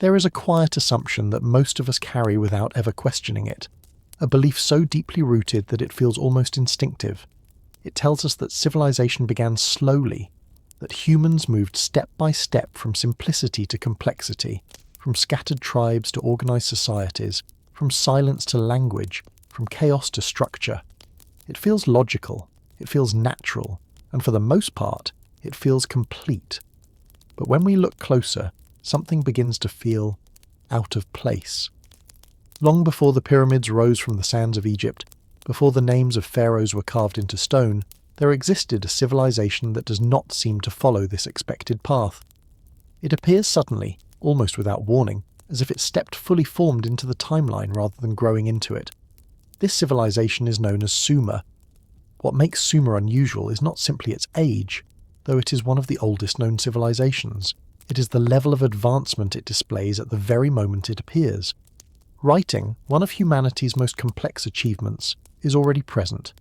There is a quiet assumption that most of us carry without ever questioning it, a belief so deeply rooted that it feels almost instinctive. It tells us that civilization began slowly, that humans moved step by step from simplicity to complexity, from scattered tribes to organized societies, from silence to language, from chaos to structure. It feels logical, it feels natural, and for the most part, it feels complete. But when we look closer, something begins to feel out of place. Long before the pyramids rose from the sands of Egypt, before the names of pharaohs were carved into stone, there existed a civilization that does not seem to follow this expected path. It appears suddenly, almost without warning, as if it stepped fully formed into the timeline rather than growing into it. This civilization is known as Sumer. What makes Sumer unusual is not simply its age, though it is one of the oldest known civilizations. It is the level of advancement it displays at the very moment it appears. Writing, one of humanity's most complex achievements, is already present.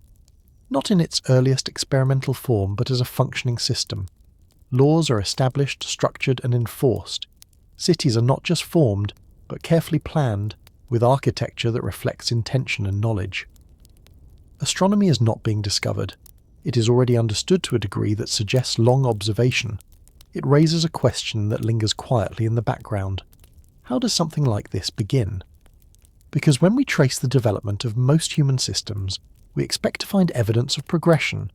Not in its earliest experimental form, but as a functioning system. Laws are established, structured, and enforced. Cities are not just formed, but carefully planned, with architecture that reflects intention and knowledge. Astronomy is not being discovered. It is already understood to a degree that suggests long observation. It raises a question that lingers quietly in the background. How does something like this begin? Because when we trace the development of most human systems, we expect to find evidence of progression,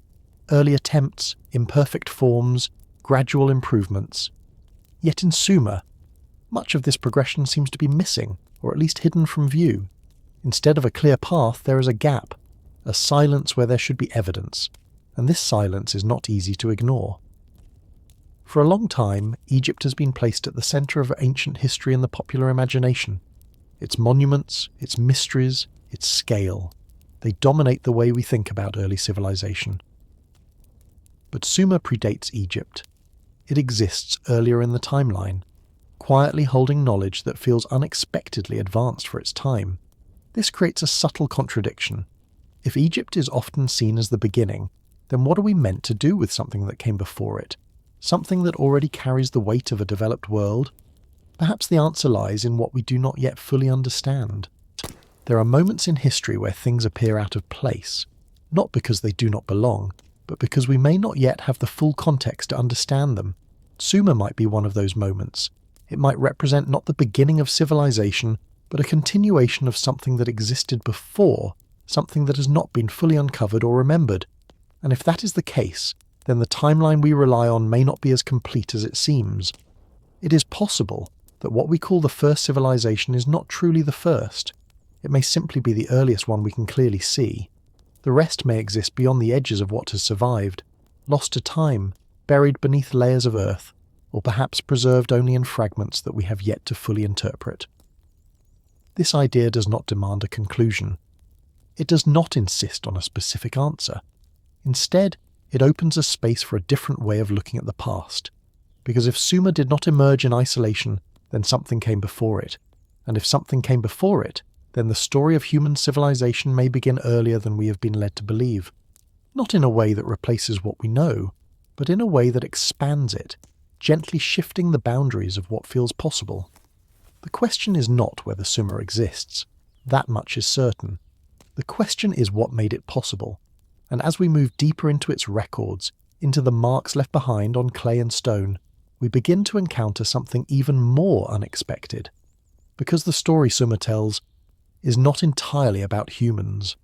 early attempts, imperfect forms, gradual improvements. Yet in Sumer, much of this progression seems to be missing, or at least hidden from view. Instead of a clear path, there is a gap, a silence where there should be evidence, and this silence is not easy to ignore. For a long time, Egypt has been placed at the centre of ancient history in the popular imagination. Its monuments, its mysteries, its scale, they dominate the way we think about early civilization. But Sumer predates Egypt. It exists earlier in the timeline, quietly holding knowledge that feels unexpectedly advanced for its time. This creates a subtle contradiction. If Egypt is often seen as the beginning, then what are we meant to do with something that came before it? Something that already carries the weight of a developed world? Perhaps the answer lies in what we do not yet fully understand. There are moments in history where things appear out of place, not because they do not belong, but because we may not yet have the full context to understand them. Sumer might be one of those moments. It might represent not the beginning of civilization, but a continuation of something that existed before, something that has not been fully uncovered or remembered. And if that is the case, then the timeline we rely on may not be as complete as it seems. It is possible that what we call the first civilization is not truly the first. It may simply be the earliest one we can clearly see. The rest may exist beyond the edges of what has survived, lost to time, buried beneath layers of earth, or perhaps preserved only in fragments that we have yet to fully interpret. This idea does not demand a conclusion. It does not insist on a specific answer. Instead, it opens a space for a different way of looking at the past. Because if Sumer did not emerge in isolation, then something came before it. And if something came before it, then the story of human civilization may begin earlier than we have been led to believe. Not in a way that replaces what we know, but in a way that expands it, gently shifting the boundaries of what feels possible. The question is not whether Sumer exists. That much is certain. The question is what made it possible. And as we move deeper into its records, into the marks left behind on clay and stone, we begin to encounter something even more unexpected. Because the story Sumer tells is not entirely about humans.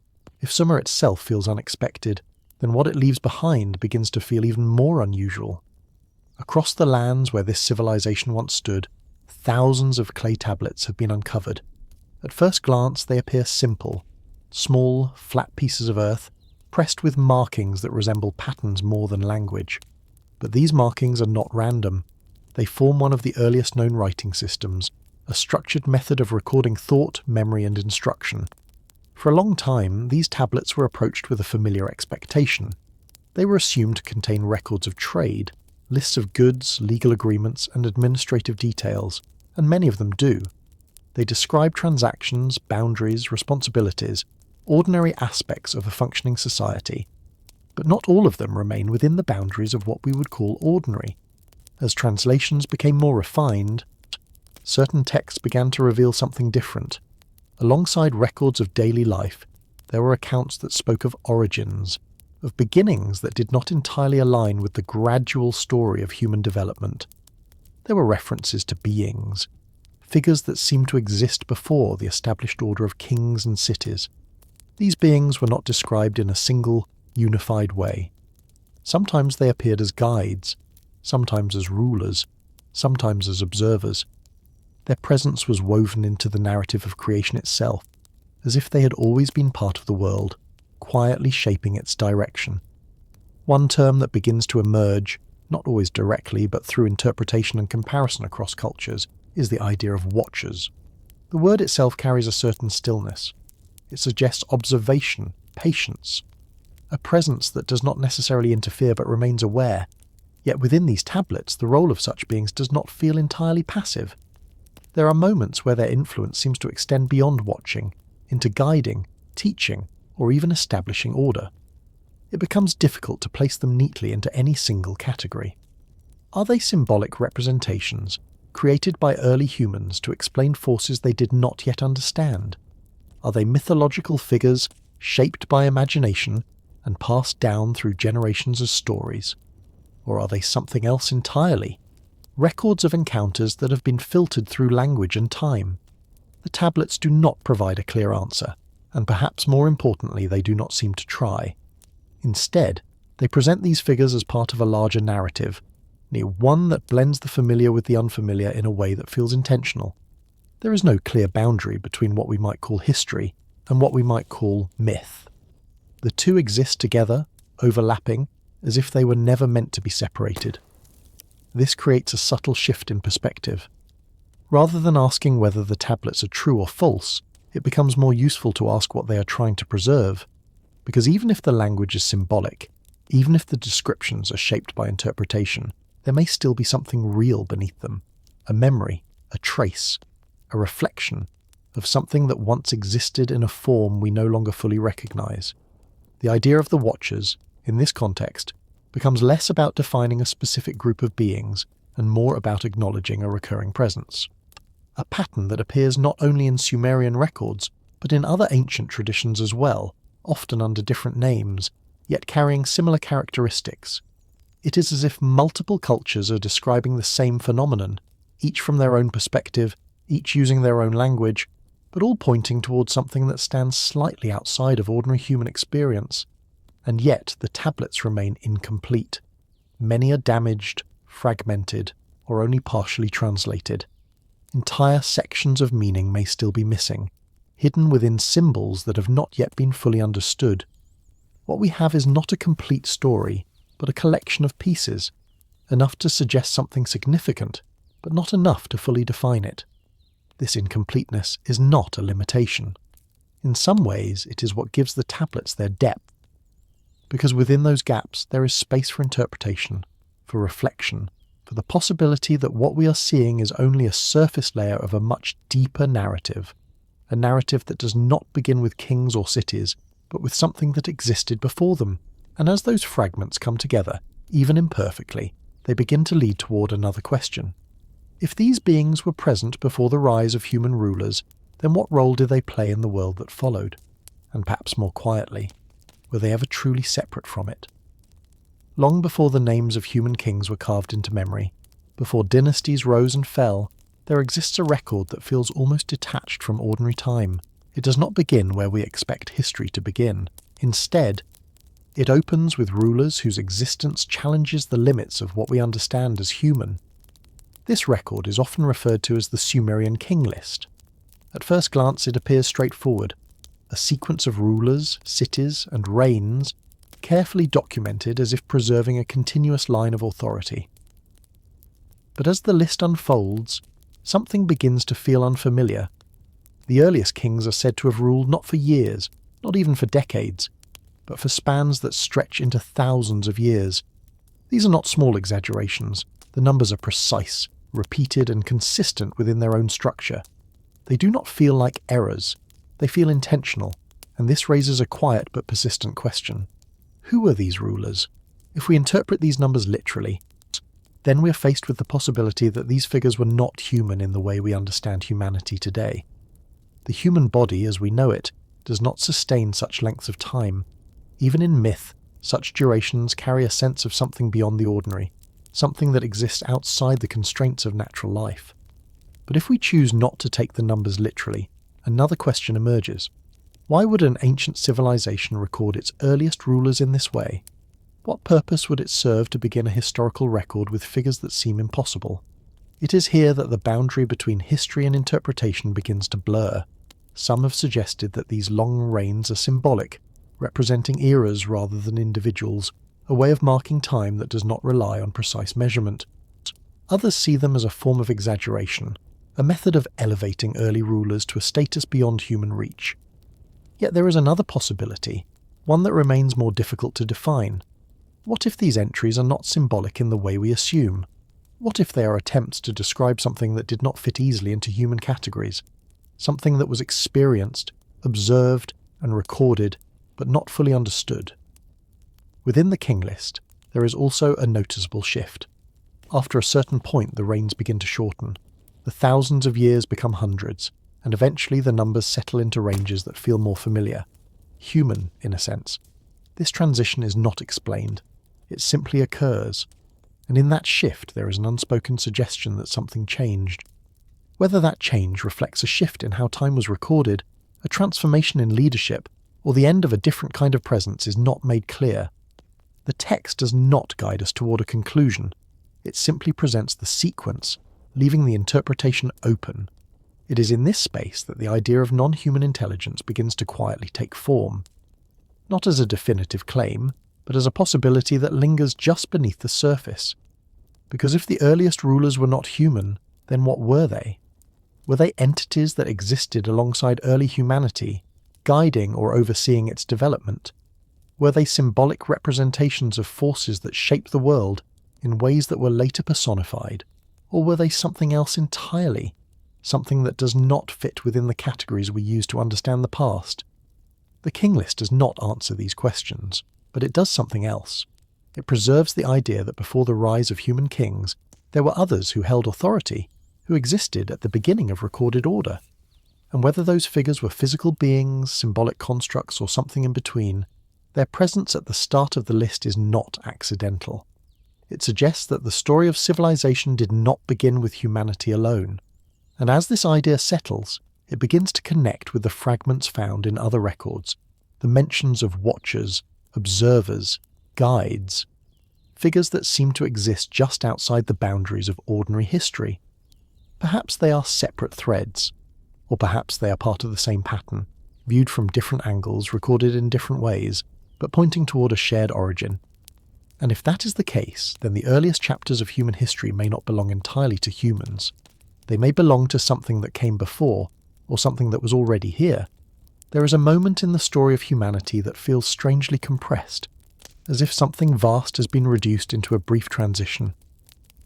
If Sumer itself feels unexpected, then what it leaves behind begins to feel even more unusual. Across the lands where this civilization once stood, thousands of clay tablets have been uncovered. At first glance, they appear simple, small, flat pieces of earth, pressed with markings that resemble patterns more than language. But these markings are not random. They form one of the earliest known writing systems, a structured method of recording thought, memory, and instruction. For a long time, these tablets were approached with a familiar expectation. They were assumed to contain records of trade, lists of goods, legal agreements, and administrative details, and many of them do. They describe transactions, boundaries, responsibilities, ordinary aspects of a functioning society, but not all of them remain within the boundaries of what we would call ordinary. As translations became more refined, certain texts began to reveal something different. Alongside records of daily life, there were accounts that spoke of origins, of beginnings that did not entirely align with the gradual story of human development. There were references to beings, figures that seemed to exist before the established order of kings and cities. These beings were not described in a single, unified way. Sometimes they appeared as guides, sometimes as rulers, sometimes as observers. Their presence was woven into the narrative of creation itself, as if they had always been part of the world, quietly shaping its direction. One term that begins to emerge, not always directly but through interpretation and comparison across cultures, is the idea of watchers. The word itself carries a certain stillness. It suggests observation, patience, a presence that does not necessarily interfere but remains aware. Yet within these tablets, the role of such beings does not feel entirely passive. There are moments where their influence seems to extend beyond watching, into guiding, teaching, or even establishing order. It becomes difficult to place them neatly into any single category. Are they symbolic representations, created by early humans to explain forces they did not yet understand? Are they mythological figures, shaped by imagination, and passed down through generations as stories? Or are they something else entirely? Records of encounters that have been filtered through language and time. The tablets do not provide a clear answer, and perhaps more importantly, they do not seem to try. Instead, they present these figures as part of a larger narrative, one that blends the familiar with the unfamiliar in a way that feels intentional. There is no clear boundary between what we might call history and what we might call myth. The two exist together, overlapping, as if they were never meant to be separated. This creates a subtle shift in perspective. Rather than asking whether the tablets are true or false, it becomes more useful to ask what they are trying to preserve. Because even if the language is symbolic, even if the descriptions are shaped by interpretation, there may still be something real beneath them. A memory, a trace, a reflection of something that once existed in a form we no longer fully recognize. The idea of the Watchers, in this context, becomes less about defining a specific group of beings and more about acknowledging a recurring presence. A pattern that appears not only in Sumerian records, but in other ancient traditions as well, often under different names, yet carrying similar characteristics. It is as if multiple cultures are describing the same phenomenon, each from their own perspective, each using their own language, but all pointing towards something that stands slightly outside of ordinary human experience. And yet the tablets remain incomplete. Many are damaged, fragmented, or only partially translated. Entire sections of meaning may still be missing, hidden within symbols that have not yet been fully understood. What we have is not a complete story, but a collection of pieces, enough to suggest something significant, but not enough to fully define it. This incompleteness is not a limitation. In some ways, it is what gives the tablets their depth, because within those gaps there is space for interpretation, for reflection, for the possibility that what we are seeing is only a surface layer of a much deeper narrative, a narrative that does not begin with kings or cities, but with something that existed before them. And as those fragments come together, even imperfectly, they begin to lead toward another question. If these beings were present before the rise of human rulers, then what role did they play in the world that followed? And perhaps more quietly, were they ever truly separate from it? Long before the names of human kings were carved into memory, before dynasties rose and fell, there exists a record that feels almost detached from ordinary time. It does not begin where we expect history to begin. Instead, it opens with rulers whose existence challenges the limits of what we understand as human. This record is often referred to as the Sumerian king list. At first glance it appears straightforward, a sequence of rulers, cities, and reigns, carefully documented as if preserving a continuous line of authority. But as the list unfolds, something begins to feel unfamiliar. The earliest kings are said to have ruled not for years, not even for decades, but for spans that stretch into thousands of years. These are not small exaggerations. The numbers are precise, repeated, and consistent within their own structure. They do not feel like errors. They feel intentional, and this raises a quiet but persistent question. Who are these rulers? If we interpret these numbers literally, then we are faced with the possibility that these figures were not human in the way we understand humanity today. The human body, as we know it, does not sustain such lengths of time. Even in myth, such durations carry a sense of something beyond the ordinary, something that exists outside the constraints of natural life. But if we choose not to take the numbers literally, another question emerges. Why would an ancient civilization record its earliest rulers in this way? What purpose would it serve to begin a historical record with figures that seem impossible? It is here that the boundary between history and interpretation begins to blur. Some have suggested that these long reigns are symbolic, representing eras rather than individuals, a way of marking time that does not rely on precise measurement. Others see them as a form of exaggeration, a method of elevating early rulers to a status beyond human reach. Yet there is another possibility, one that remains more difficult to define. What if these entries are not symbolic in the way we assume? What if they are attempts to describe something that did not fit easily into human categories? Something that was experienced, observed, and recorded, but not fully understood. Within the king list, there is also a noticeable shift. After a certain point, the reigns begin to shorten. The thousands of years become hundreds, and eventually the numbers settle into ranges that feel more familiar. Human, in a sense. This transition is not explained. It simply occurs. And in that shift, there is an unspoken suggestion that something changed. Whether that change reflects a shift in how time was recorded, a transformation in leadership, or the end of a different kind of presence is not made clear. The text does not guide us toward a conclusion. It simply presents the sequence, leaving the interpretation open. It is in this space that the idea of non-human intelligence begins to quietly take form. Not as a definitive claim, but as a possibility that lingers just beneath the surface. Because if the earliest rulers were not human, then what were they? Were they entities that existed alongside early humanity, guiding or overseeing its development? Were they symbolic representations of forces that shaped the world in ways that were later personified? Or were they something else entirely? Something that does not fit within the categories we use to understand the past? The king list does not answer these questions, but it does something else. It preserves the idea that before the rise of human kings, there were others who held authority, who existed at the beginning of recorded order. And whether those figures were physical beings, symbolic constructs, or something in between, their presence at the start of the list is not accidental. It suggests that the story of civilization did not begin with humanity alone. And as this idea settles, it begins to connect with the fragments found in other records, the mentions of watchers, observers, guides, figures that seem to exist just outside the boundaries of ordinary history. Perhaps they are separate threads, or perhaps they are part of the same pattern, viewed from different angles, recorded in different ways, but pointing toward a shared origin. And if that is the case, then the earliest chapters of human history may not belong entirely to humans. They may belong to something that came before, or something that was already here. There is a moment in the story of humanity that feels strangely compressed, as if something vast has been reduced into a brief transition.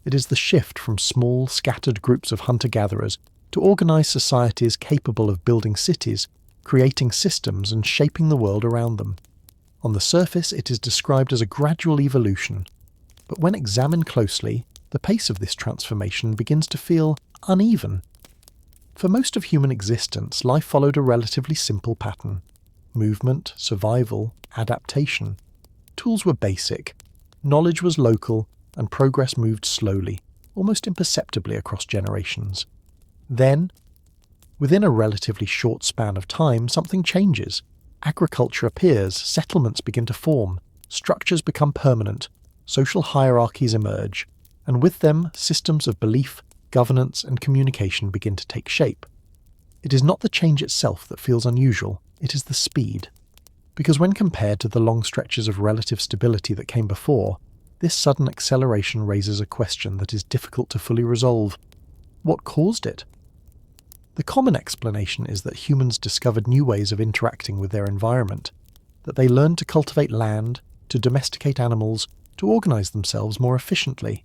It is the shift from small, scattered groups of hunter-gatherers to organised societies capable of building cities, creating systems and shaping the world around them. On the surface, it is described as a gradual evolution, but when examined closely, the pace of this transformation begins to feel uneven. For most of human existence, life followed a relatively simple pattern. Movement, survival, adaptation. Tools were basic, knowledge was local, and progress moved slowly, almost imperceptibly across generations. Then, within a relatively short span of time, something changes. Agriculture appears, settlements begin to form, structures become permanent, social hierarchies emerge, and with them, systems of belief, governance, and communication begin to take shape. It is not the change itself that feels unusual, it is the speed. Because when compared to the long stretches of relative stability that came before, this sudden acceleration raises a question that is difficult to fully resolve. What caused it? The common explanation is that humans discovered new ways of interacting with their environment, that they learned to cultivate land, to domesticate animals, to organise themselves more efficiently.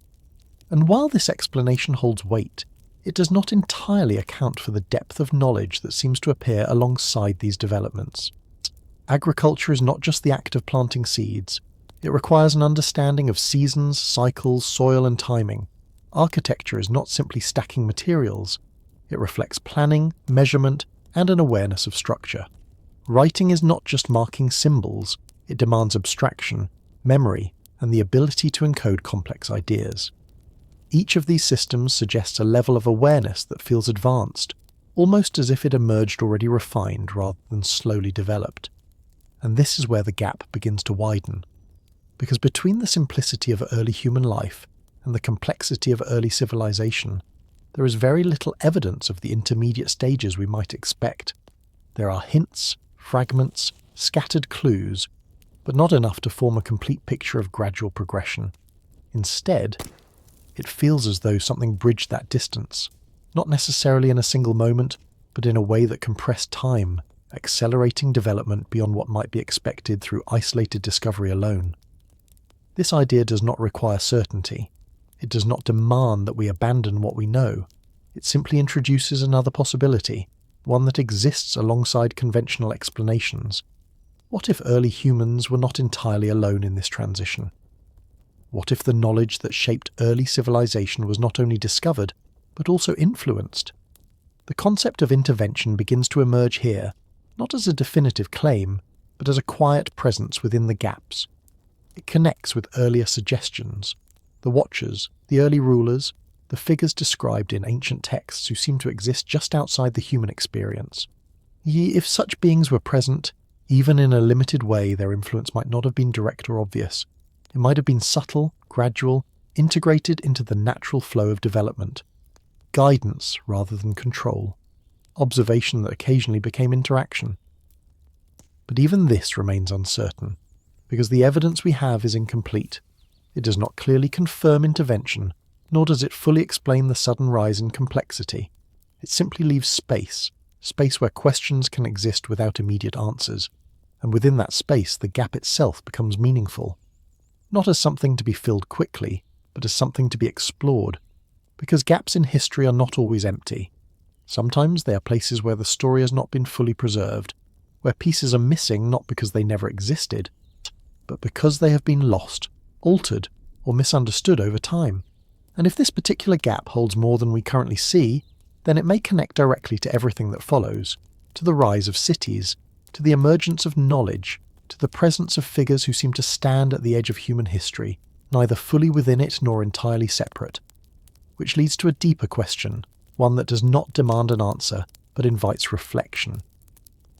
And while this explanation holds weight, it does not entirely account for the depth of knowledge that seems to appear alongside these developments. Agriculture is not just the act of planting seeds, It requires an understanding of seasons, cycles, soil and timing. Architecture is not simply stacking materials. It reflects planning, measurement, and an awareness of structure. Writing is not just marking symbols, it demands abstraction, memory, and the ability to encode complex ideas. Each of these systems suggests a level of awareness that feels advanced, almost as if it emerged already refined rather than slowly developed. And this is where the gap begins to widen. Because between the simplicity of early human life and the complexity of early civilization, there is very little evidence of the intermediate stages we might expect. There are hints, fragments, scattered clues, but not enough to form a complete picture of gradual progression. Instead, it feels as though something bridged that distance, not necessarily in a single moment, but in a way that compressed time, accelerating development beyond what might be expected through isolated discovery alone. This idea does not require certainty. It does not demand that we abandon what we know. It simply introduces another possibility, one that exists alongside conventional explanations. What if early humans were not entirely alone in this transition? What if the knowledge that shaped early civilization was not only discovered, but also influenced? The concept of intervention begins to emerge here, not as a definitive claim, but as a quiet presence within the gaps. It connects with earlier suggestions. The Watchers, the early rulers, the figures described in ancient texts who seem to exist just outside the human experience. If such beings were present, even in a limited way, their influence might not have been direct or obvious. It might have been subtle, gradual, integrated into the natural flow of development. Guidance rather than control. Observation that occasionally became interaction. But even this remains uncertain, because the evidence we have is incomplete. It does not clearly confirm intervention, nor does it fully explain the sudden rise in complexity. It simply leaves space where questions can exist without immediate answers, and within that space the gap itself becomes meaningful. Not as something to be filled quickly, but as something to be explored, because gaps in history are not always empty. Sometimes they are places where the story has not been fully preserved, where pieces are missing not because they never existed, but because they have been lost, altered, or misunderstood over time. And if this particular gap holds more than we currently see, then it may connect directly to everything that follows, to the rise of cities, to the emergence of knowledge, to the presence of figures who seem to stand at the edge of human history, neither fully within it nor entirely separate. Which leads to a deeper question, one that does not demand an answer, but invites reflection.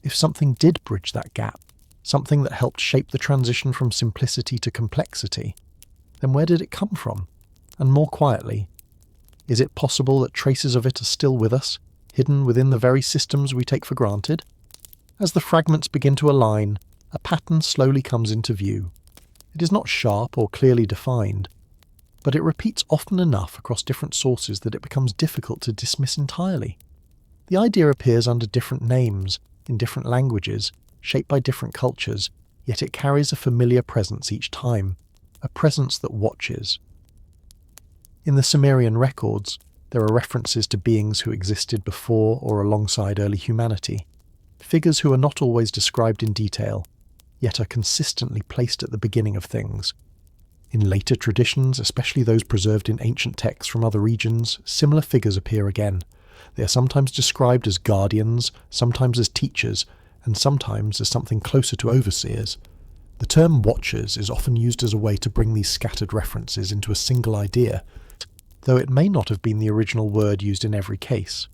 If something did bridge that gap, something that helped shape the transition from simplicity to complexity, then where did it come from? And more quietly, is it possible that traces of it are still with us, hidden within the very systems we take for granted? As the fragments begin to align, a pattern slowly comes into view. It is not sharp or clearly defined, but it repeats often enough across different sources that it becomes difficult to dismiss entirely. The idea appears under different names, in different languages, shaped by different cultures, yet it carries a familiar presence each time, a presence that watches. In the Sumerian records, there are references to beings who existed before or alongside early humanity, figures who are not always described in detail, yet are consistently placed at the beginning of things. In later traditions, especially those preserved in ancient texts from other regions, similar figures appear again. They are sometimes described as guardians, sometimes as teachers, and sometimes as something closer to overseers. The term watchers is often used as a way to bring these scattered references into a single idea, though it may not have been the original word used in every case.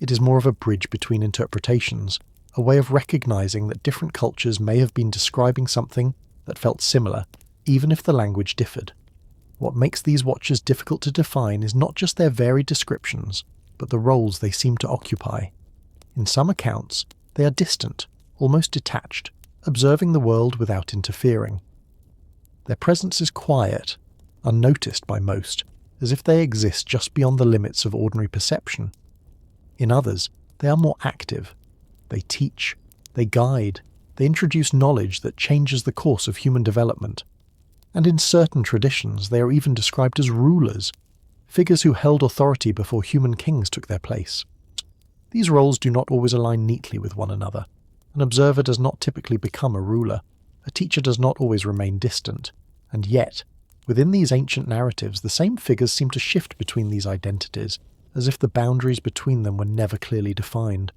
It is more of a bridge between interpretations, a way of recognizing that different cultures may have been describing something that felt similar, even if the language differed. What makes these watchers difficult to define is not just their varied descriptions, but the roles they seem to occupy. In some accounts, they are distant, almost detached, observing the world without interfering. Their presence is quiet, unnoticed by most, as if they exist just beyond the limits of ordinary perception. In others, they are more active. They teach, they guide, they introduce knowledge that changes the course of human development. And in certain traditions, they are even described as rulers, figures who held authority before human kings took their place. These roles do not always align neatly with one another. An observer does not typically become a ruler. A teacher does not always remain distant. And yet, within these ancient narratives, the same figures seem to shift between these identities, as if the boundaries between them were never clearly defined.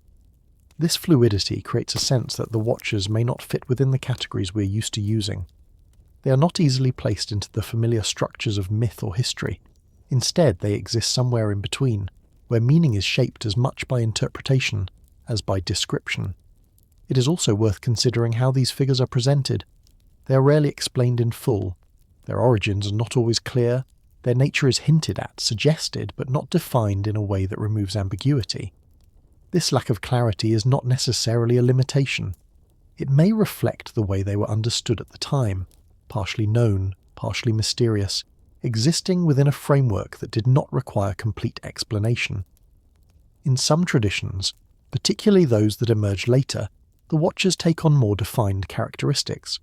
This fluidity creates a sense that the Watchers may not fit within the categories we're used to using. They are not easily placed into the familiar structures of myth or history. Instead, they exist somewhere in between, where meaning is shaped as much by interpretation as by description. It is also worth considering how these figures are presented. They are rarely explained in full. Their origins are not always clear. Their nature is hinted at, suggested, but not defined in a way that removes ambiguity. This lack of clarity is not necessarily a limitation. It may reflect the way they were understood at the time, partially known, partially mysterious, existing within a framework that did not require complete explanation. In some traditions, particularly those that emerge later, the Watchers take on more defined characteristics.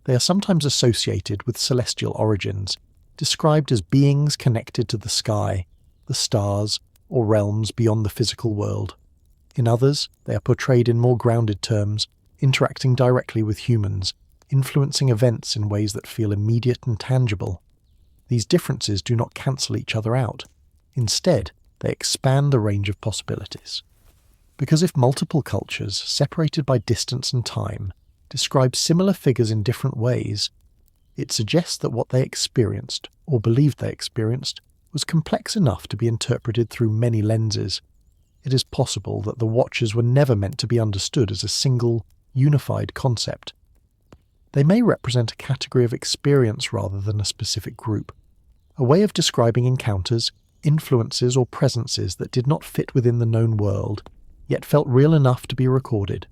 They are sometimes associated with celestial origins, described as beings connected to the sky, the stars, or realms beyond the physical world. In others, they are portrayed in more grounded terms, interacting directly with humans, influencing events in ways that feel immediate and tangible. These differences do not cancel each other out. Instead, they expand the range of possibilities. Because if multiple cultures, separated by distance and time, describe similar figures in different ways, it suggests that what they experienced, or believed they experienced, was complex enough to be interpreted through many lenses. It is possible that the Watchers were never meant to be understood as a single, unified concept. They may represent a category of experience rather than a specific group, a way of describing encounters, influences or presences that did not fit within the known world, yet felt real enough to be recorded.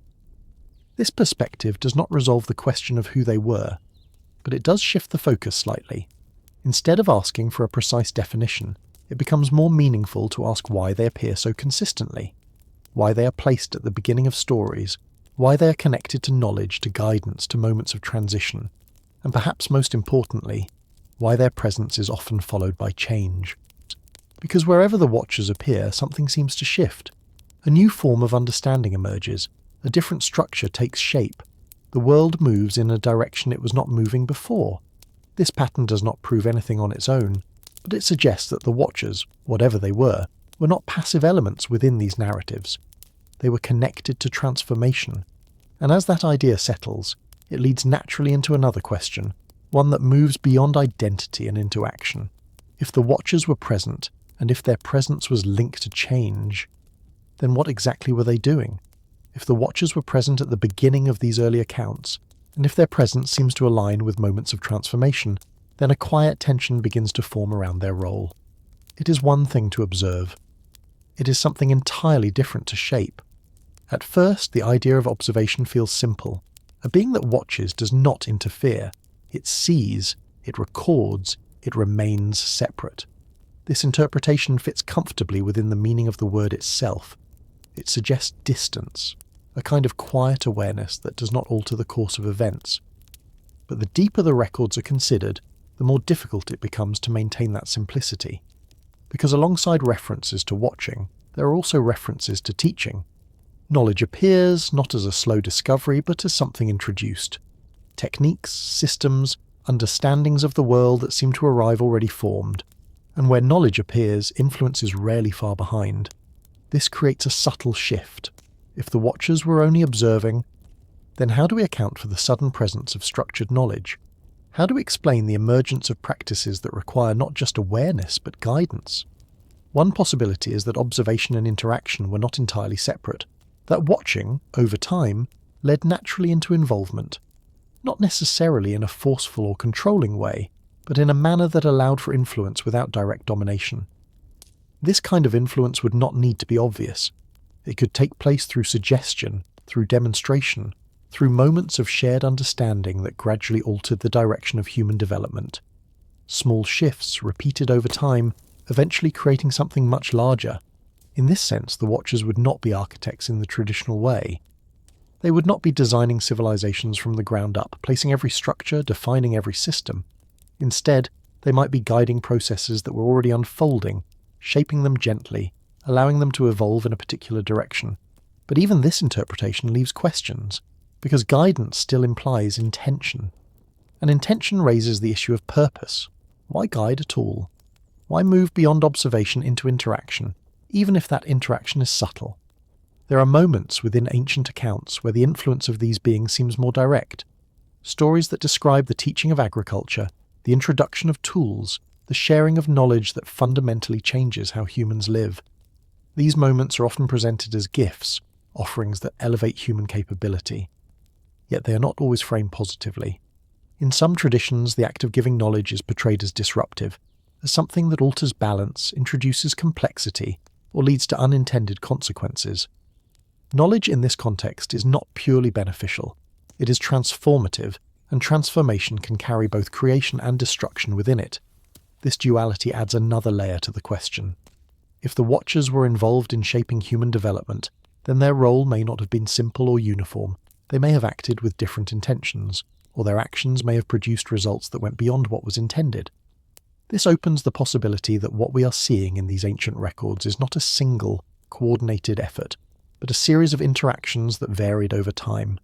This perspective does not resolve the question of who they were, but it does shift the focus slightly. Instead of asking for a precise definition, it becomes more meaningful to ask why they appear so consistently, why they are placed at the beginning of stories, why they are connected to knowledge, to guidance, to moments of transition, and perhaps most importantly, why their presence is often followed by change. Because wherever the Watchers appear, something seems to shift. A new form of understanding emerges, a different structure takes shape. The world moves in a direction it was not moving before. This pattern does not prove anything on its own, but it suggests that the Watchers, whatever they were not passive elements within these narratives. They were connected to transformation, and as that idea settles, it leads naturally into another question, one that moves beyond identity and into action. If the Watchers were present, and if their presence was linked to change, then what exactly were they doing? If the Watchers were present at the beginning of these early accounts, and if their presence seems to align with moments of transformation, then a quiet tension begins to form around their role. It is one thing to observe. It is something entirely different to shape. At first, the idea of observation feels simple. A being that watches does not interfere. It sees, it records, it remains separate. This interpretation fits comfortably within the meaning of the word itself. It suggests distance, a kind of quiet awareness that does not alter the course of events. But the deeper the records are considered, the more difficult it becomes to maintain that simplicity. Because alongside references to watching, there are also references to teaching. Knowledge appears not as a slow discovery, but as something introduced. Techniques, systems, understandings of the world that seem to arrive already formed. And where knowledge appears, influence is rarely far behind. This creates a subtle shift. If the watchers were only observing, then how do we account for the sudden presence of structured knowledge? How do we explain the emergence of practices that require not just awareness, but guidance? One possibility is that observation and interaction were not entirely separate, that watching, over time, led naturally into involvement, not necessarily in a forceful or controlling way, but in a manner that allowed for influence without direct domination. This kind of influence would not need to be obvious. It could take place through suggestion, through demonstration, through moments of shared understanding that gradually altered the direction of human development. Small shifts, repeated over time, eventually creating something much larger. In this sense, the Watchers would not be architects in the traditional way. They would not be designing civilizations from the ground up, placing every structure, defining every system. Instead, they might be guiding processes that were already unfolding, shaping them gently, allowing them to evolve in a particular direction. But even this interpretation leaves questions, because guidance still implies intention. And intention raises the issue of purpose. Why guide at all? Why move beyond observation into interaction, even if that interaction is subtle? There are moments within ancient accounts where the influence of these beings seems more direct. Stories that describe the teaching of agriculture, the introduction of tools, the sharing of knowledge that fundamentally changes how humans live. These moments are often presented as gifts, offerings that elevate human capability. Yet they are not always framed positively. In some traditions, the act of giving knowledge is portrayed as disruptive, as something that alters balance, introduces complexity, or leads to unintended consequences. Knowledge in this context is not purely beneficial. It is transformative, and transformation can carry both creation and destruction within it. This duality adds another layer to the question. If the Watchers were involved in shaping human development, then their role may not have been simple or uniform. They may have acted with different intentions, or their actions may have produced results that went beyond what was intended. This opens the possibility that what we are seeing in these ancient records is not a single, coordinated effort, but a series of interactions that varied over time.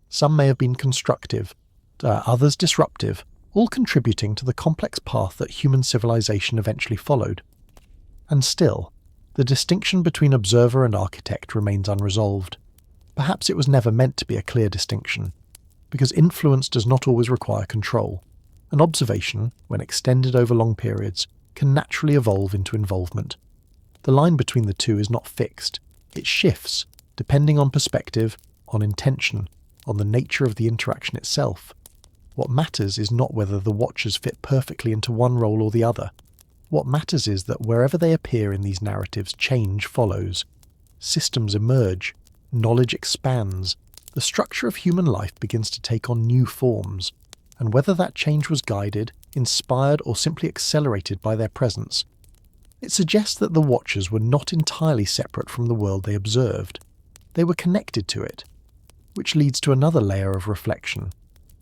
Some may have been constructive, others disruptive, all contributing to the complex path that human civilization eventually followed. And still, the distinction between observer and architect remains unresolved. Perhaps it was never meant to be a clear distinction, because influence does not always require control. An observation, when extended over long periods, can naturally evolve into involvement. The line between the two is not fixed. It shifts, depending on perspective, on intention, on the nature of the interaction itself. What matters is not whether the Watchers fit perfectly into one role or the other. What matters is that wherever they appear in these narratives, change follows. Systems emerge, knowledge expands, the structure of human life begins to take on new forms, and whether that change was guided, inspired, or simply accelerated by their presence, it suggests that the Watchers were not entirely separate from the world they observed. They were connected to it, which leads to another layer of reflection.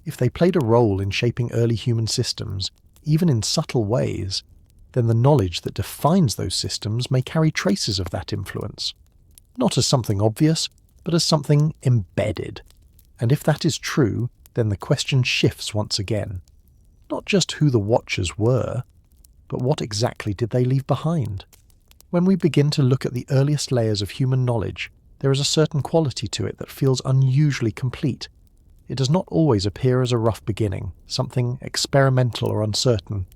If they played a role in shaping early human systems, even in subtle ways, then the knowledge that defines those systems may carry traces of that influence. Not as something obvious, but as something embedded. And if that is true, then the question shifts once again. Not just who the Watchers were, but what exactly did they leave behind? When we begin to look at the earliest layers of human knowledge, there is a certain quality to it that feels unusually complete. It does not always appear as a rough beginning, something experimental or uncertain.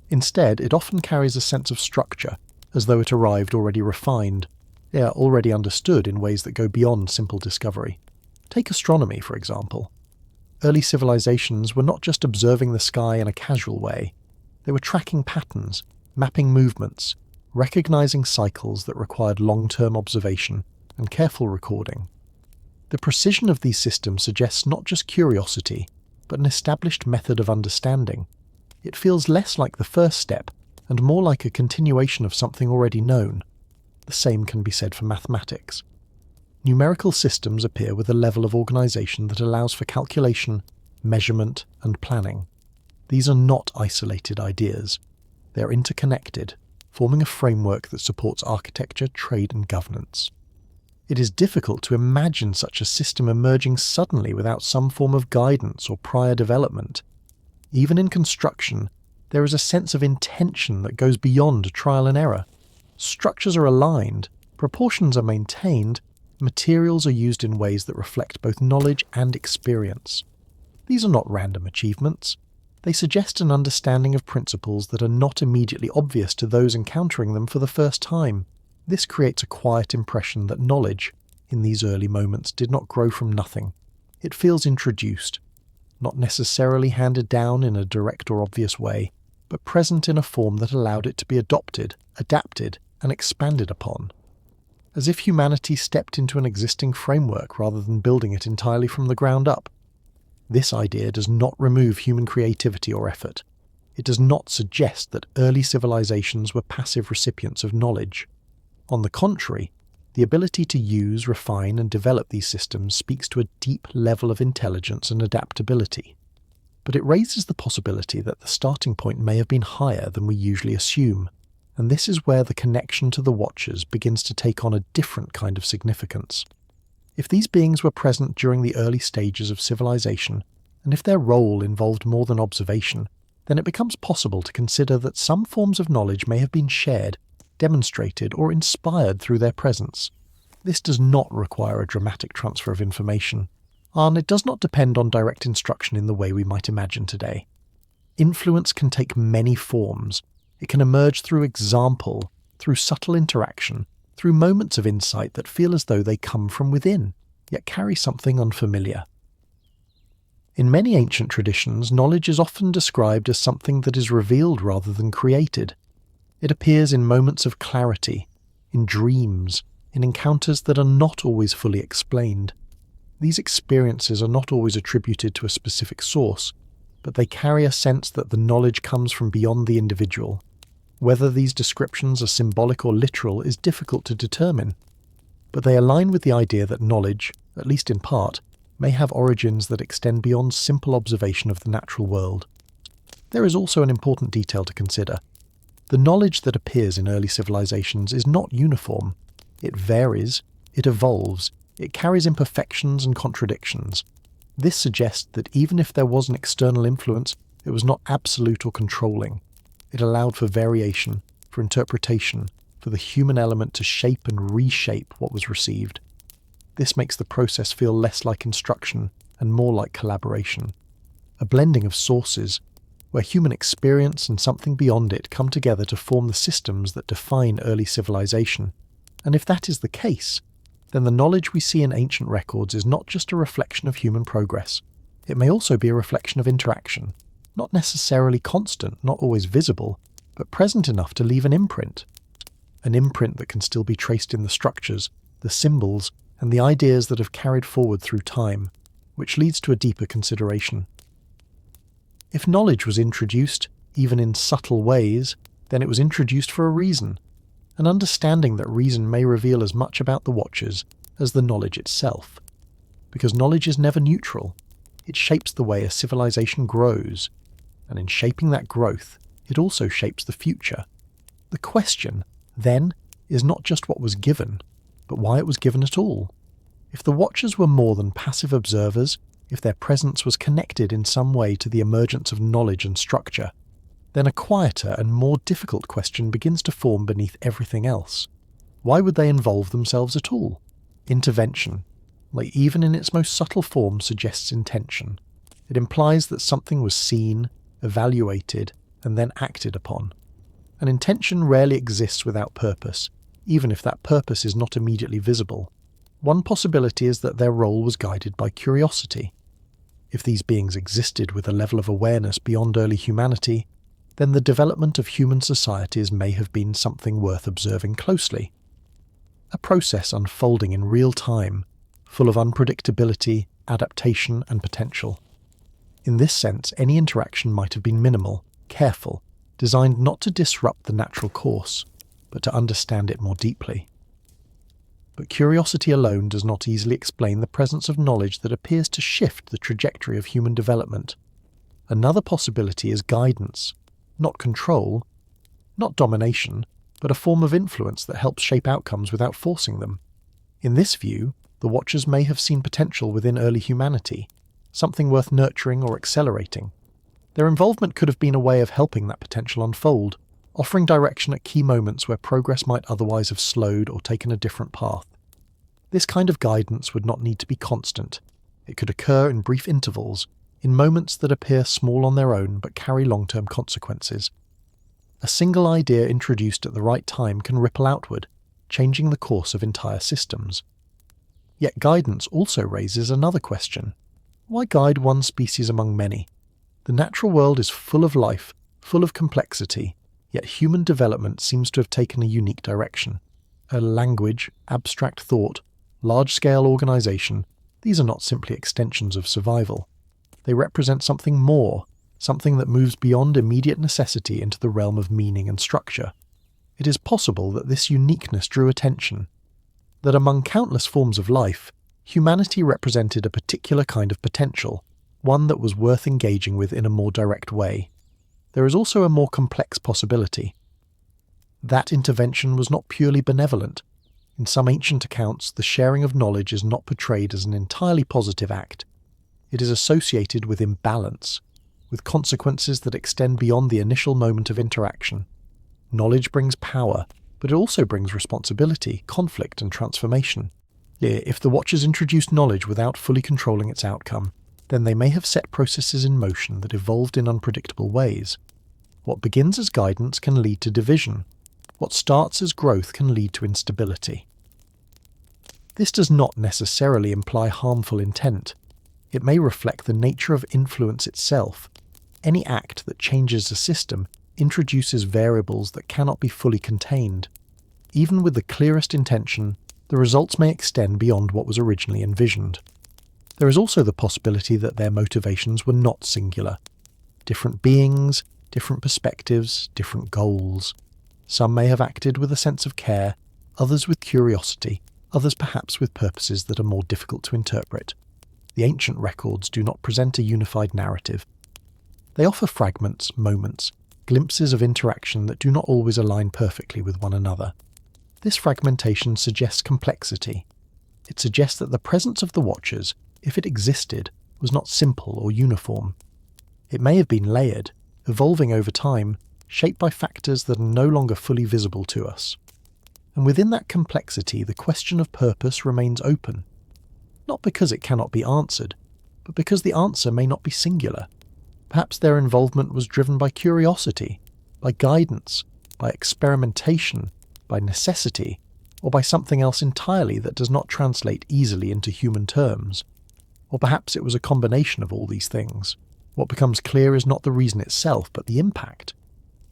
Instead, it often carries a sense of structure, as though it arrived already refined, already understood in ways that go beyond simple discovery. Take astronomy, for example. Early civilizations were not just observing the sky in a casual way. They were tracking patterns, mapping movements, recognizing cycles that required long-term observation and careful recording. The precision of these systems suggests not just curiosity, but an established method of understanding. It feels less like the first step and more like a continuation of something already known. The same can be said for mathematics. Numerical systems appear with a level of organization that allows for calculation, measurement, and planning. These are not isolated ideas. They are interconnected, forming a framework that supports architecture, trade, and governance. It is difficult to imagine such a system emerging suddenly without some form of guidance or prior development. Even in construction, there is a sense of intention that goes beyond trial and error. Structures are aligned, proportions are maintained, materials are used in ways that reflect both knowledge and experience. These are not random achievements. They suggest an understanding of principles that are not immediately obvious to those encountering them for the first time. This creates a quiet impression that knowledge, in these early moments, did not grow from nothing. It feels introduced, not necessarily handed down in a direct or obvious way, but present in a form that allowed it to be adopted, adapted, and expanded upon. As if humanity stepped into an existing framework rather than building it entirely from the ground up. This idea does not remove human creativity or effort. It does not suggest that early civilizations were passive recipients of knowledge. On the contrary, the ability to use, refine, and develop these systems speaks to a deep level of intelligence and adaptability. But it raises the possibility that the starting point may have been higher than we usually assume, and this is where the connection to the Watchers begins to take on a different kind of significance. If these beings were present during the early stages of civilization, And if their role involved more than observation, then it becomes possible to consider that some forms of knowledge may have been shared, demonstrated, or inspired through their presence. This does not require a dramatic transfer of information, and it does not depend on direct instruction in the way we might imagine today. Influence can take many forms. It can emerge through example, through subtle interaction, through moments of insight that feel as though they come from within, yet carry something unfamiliar. In many ancient traditions, knowledge is often described as something that is revealed rather than created. It appears in moments of clarity, in dreams, in encounters that are not always fully explained. These experiences are not always attributed to a specific source, but they carry a sense that the knowledge comes from beyond the individual. Whether these descriptions are symbolic or literal is difficult to determine, but they align with the idea that knowledge, at least in part, may have origins that extend beyond simple observation of the natural world. There is also an important detail to consider. The knowledge that appears in early civilizations is not uniform. It varies, it evolves, it carries imperfections and contradictions. This suggests that even if there was an external influence, it was not absolute or controlling. It allowed for variation, for interpretation, for the human element to shape and reshape what was received. This makes the process feel less like instruction and more like collaboration. A blending of sources, where human experience and something beyond it come together to form the systems that define early civilization. And if that is the case, then the knowledge we see in ancient records is not just a reflection of human progress. It may also be a reflection of interaction, not necessarily constant, not always visible, but present enough to leave an imprint. An imprint that can still be traced in the structures, the symbols, and the ideas that have carried forward through time, which leads to a deeper consideration. If knowledge was introduced, even in subtle ways, then it was introduced for a reason. An understanding that reason may reveal as much about the watchers as the knowledge itself. Because knowledge is never neutral. It shapes the way a civilization grows, and in shaping that growth, it also shapes the future. The question, then, is not just what was given, but why it was given at all. If the watchers were more than passive observers, if their presence was connected in some way to the emergence of knowledge and structure, then a quieter and more difficult question begins to form beneath everything else. Why would they involve themselves at all? Intervention, like even in its most subtle form, suggests intention. It implies that something was seen, evaluated, and then acted upon. An intention rarely exists without purpose, even if that purpose is not immediately visible. One possibility is that their role was guided by curiosity. If these beings existed with a level of awareness beyond early humanity, then the development of human societies may have been something worth observing closely. A process unfolding in real time, full of unpredictability, adaptation, and potential. In this sense, any interaction might have been minimal, careful, designed not to disrupt the natural course, but to understand it more deeply. But curiosity alone does not easily explain the presence of knowledge that appears to shift the trajectory of human development. Another possibility is guidance, not control, not domination, but a form of influence that helps shape outcomes without forcing them. In this view, the Watchers may have seen potential within early humanity, something worth nurturing or accelerating. Their involvement could have been a way of helping that potential unfold, offering direction at key moments where progress might otherwise have slowed or taken a different path. This kind of guidance would not need to be constant. It could occur in brief intervals, in moments that appear small on their own but carry long-term consequences. A single idea introduced at the right time can ripple outward, changing the course of entire systems. Yet guidance also raises another question. Why guide one species among many? The natural world is full of life, full of complexity, yet human development seems to have taken a unique direction. A language, abstract thought, large-scale organization, these are not simply extensions of survival. They represent something more, something that moves beyond immediate necessity into the realm of meaning and structure. It is possible that this uniqueness drew attention, that among countless forms of life, humanity represented a particular kind of potential, one that was worth engaging with in a more direct way. There is also a more complex possibility. That intervention was not purely benevolent. In some ancient accounts, the sharing of knowledge is not portrayed as an entirely positive act. It is associated with imbalance, with consequences that extend beyond the initial moment of interaction. Knowledge brings power, but it also brings responsibility, conflict, and transformation. If the Watchers introduced knowledge without fully controlling its outcome, then they may have set processes in motion that evolved in unpredictable ways. What begins as guidance can lead to division. What starts as growth can lead to instability. This does not necessarily imply harmful intent. It may reflect the nature of influence itself. Any act that changes a system introduces variables that cannot be fully contained. Even with the clearest intention, the results may extend beyond what was originally envisioned. There is also the possibility that their motivations were not singular. Different beings, different perspectives, different goals. Some may have acted with a sense of care, others with curiosity, others perhaps with purposes that are more difficult to interpret. The ancient records do not present a unified narrative. They offer fragments, moments, glimpses of interaction that do not always align perfectly with one another. This fragmentation suggests complexity. It suggests that the presence of the Watchers, if it existed, was not simple or uniform. It may have been layered, evolving over time, shaped by factors that are no longer fully visible to us. And within that complexity, the question of purpose remains open. Not because it cannot be answered, but because the answer may not be singular. Perhaps their involvement was driven by curiosity, by guidance, by experimentation, by necessity, or by something else entirely that does not translate easily into human terms. Or perhaps it was a combination of all these things. What becomes clear is not the reason itself, but the impact.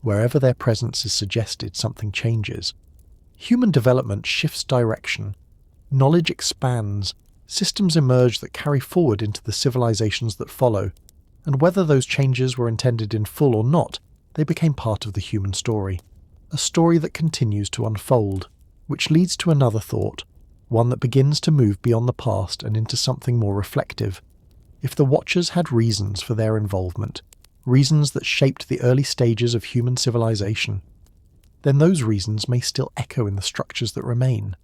Wherever their presence is suggested, something changes. Human development shifts direction. Knowledge expands. Systems emerge that carry forward into the civilizations that follow. And whether those changes were intended in full or not, they became part of the human story. A story that continues to unfold, which leads to another thought, one that begins to move beyond the past and into something more reflective. If the Watchers had reasons for their involvement, reasons that shaped the early stages of human civilization, then those reasons may still echo in the structures that remain,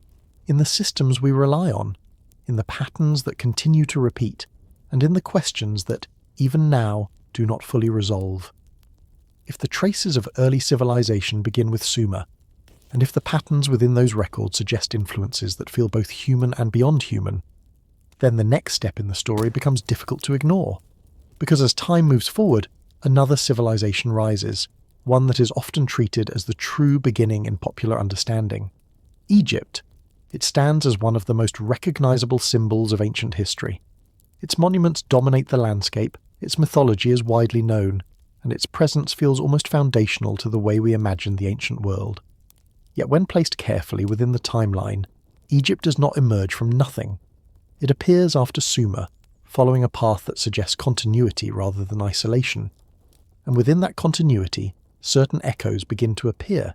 in the systems we rely on, in the patterns that continue to repeat, and in the questions that, even now, do not fully resolve. If the traces of early civilization begin with Sumer, and if the patterns within those records suggest influences that feel both human and beyond human, then the next step in the story becomes difficult to ignore, because as time moves forward, another civilization rises, one that is often treated as the true beginning in popular understanding. Egypt. It stands as one of the most recognizable symbols of ancient history. Its monuments dominate the landscape, its mythology is widely known, and its presence feels almost foundational to the way we imagine the ancient world. Yet when placed carefully within the timeline, Egypt does not emerge from nothing. It appears after Sumer, following a path that suggests continuity rather than isolation. And within that continuity, certain echoes begin to appear.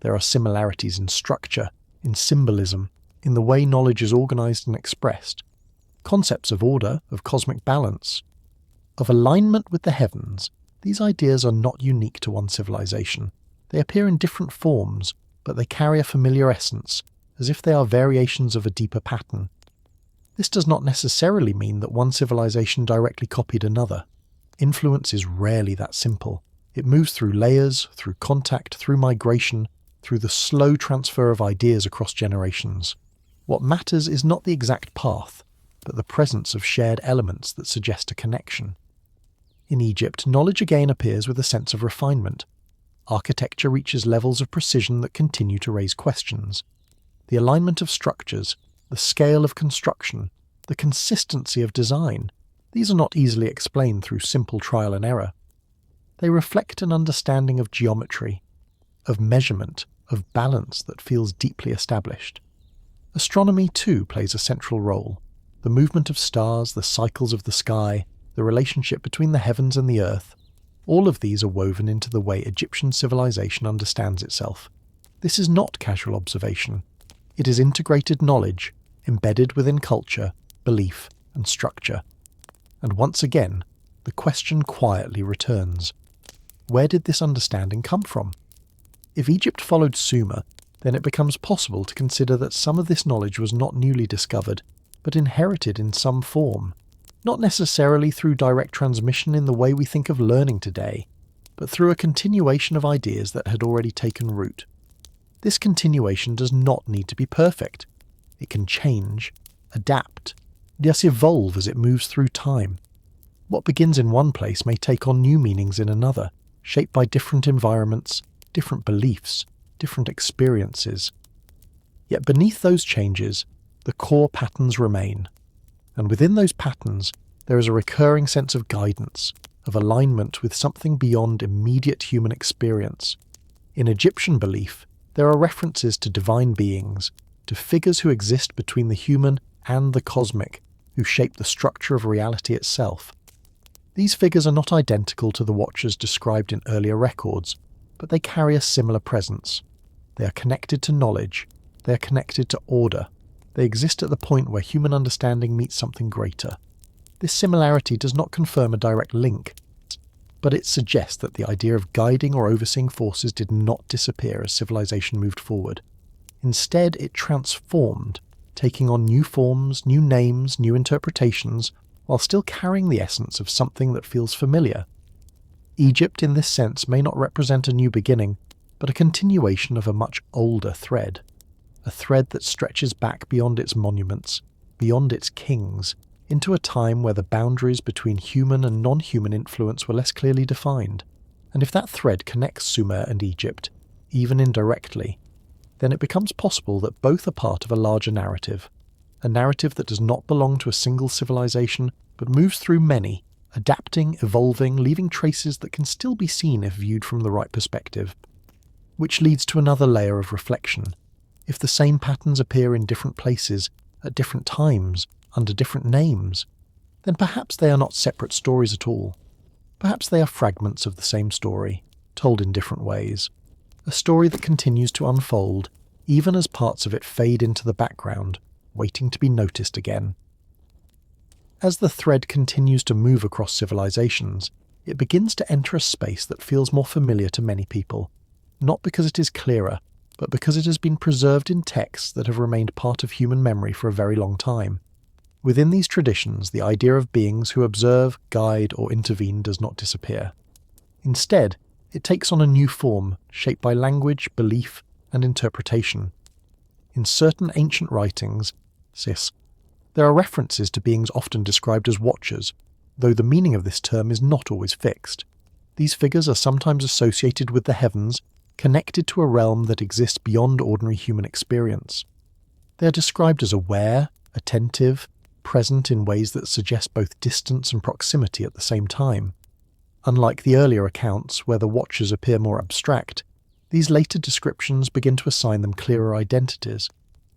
There are similarities in structure, in symbolism, in the way knowledge is organized and expressed. Concepts of order, of cosmic balance, of alignment with the heavens. These ideas are not unique to one civilization. They appear in different forms, but they carry a familiar essence, as if they are variations of a deeper pattern. This does not necessarily mean that one civilization directly copied another. Influence is rarely that simple. It moves through layers, through contact, through migration, through the slow transfer of ideas across generations. What matters is not the exact path, but the presence of shared elements that suggest a connection. In Egypt, knowledge again appears with a sense of refinement. Architecture reaches levels of precision that continue to raise questions. The alignment of structures, the scale of construction, the consistency of design, these are not easily explained through simple trial and error. They reflect an understanding of geometry, of measurement, of balance that feels deeply established. Astronomy, too, plays a central role. The movement of stars, the cycles of the sky, the relationship between the heavens and the earth, all of these are woven into the way Egyptian civilization understands itself. This is not casual observation. It is integrated knowledge, embedded within culture, belief, and structure. And once again, the question quietly returns. Where did this understanding come from? If Egypt followed Sumer, then it becomes possible to consider that some of this knowledge was not newly discovered, but inherited in some form. not necessarily through direct transmission in the way we think of learning today, but through a continuation of ideas that had already taken root. This continuation does not need to be perfect. It can change, adapt, just evolve as it moves through time. What begins in one place may take on new meanings in another, shaped by different environments, different beliefs, different experiences. Yet beneath those changes, the core patterns remain. And within those patterns, there is a recurring sense of guidance, of alignment with something beyond immediate human experience. In Egyptian belief, there are references to divine beings, to figures who exist between the human and the cosmic, who shape the structure of reality itself. These figures are not identical to the watchers described in earlier records, but they carry a similar presence. They are connected to knowledge, they are connected to order, they exist at the point where human understanding meets something greater. This similarity does not confirm a direct link, but it suggests that the idea of guiding or overseeing forces did not disappear as civilization moved forward. Instead, it transformed, taking on new forms, new names, new interpretations, while still carrying the essence of something that feels familiar. Egypt in this sense may not represent a new beginning, but a continuation of a much older thread. A thread that stretches back beyond its monuments, beyond its kings, into a time where the boundaries between human and non-human influence were less clearly defined. And if that thread connects Sumer and Egypt, even indirectly, then it becomes possible that both are part of a larger narrative. A narrative that does not belong to a single civilization, but moves through many, adapting, evolving, leaving traces that can still be seen if viewed from the right perspective. Which leads to another layer of reflection. If the same patterns appear in different places, at different times, under different names, then perhaps they are not separate stories at all. Perhaps they are fragments of the same story, told in different ways. A story that continues to unfold, even as parts of it fade into the background, waiting to be noticed again. As the thread continues to move across civilizations, it begins to enter a space that feels more familiar to many people, not because it is clearer, but because it has been preserved in texts that have remained part of human memory for a very long time. Within these traditions, the idea of beings who observe, guide, or intervene does not disappear. Instead, it takes on a new form, shaped by language, belief, and interpretation. In certain ancient writings, there are references to beings often described as watchers, though the meaning of this term is not always fixed. These figures are sometimes associated with the heavens, connected to a realm that exists beyond ordinary human experience. They are described as aware, attentive, present in ways that suggest both distance and proximity at the same time. Unlike the earlier accounts, where the watchers appear more abstract, these later descriptions begin to assign them clearer identities.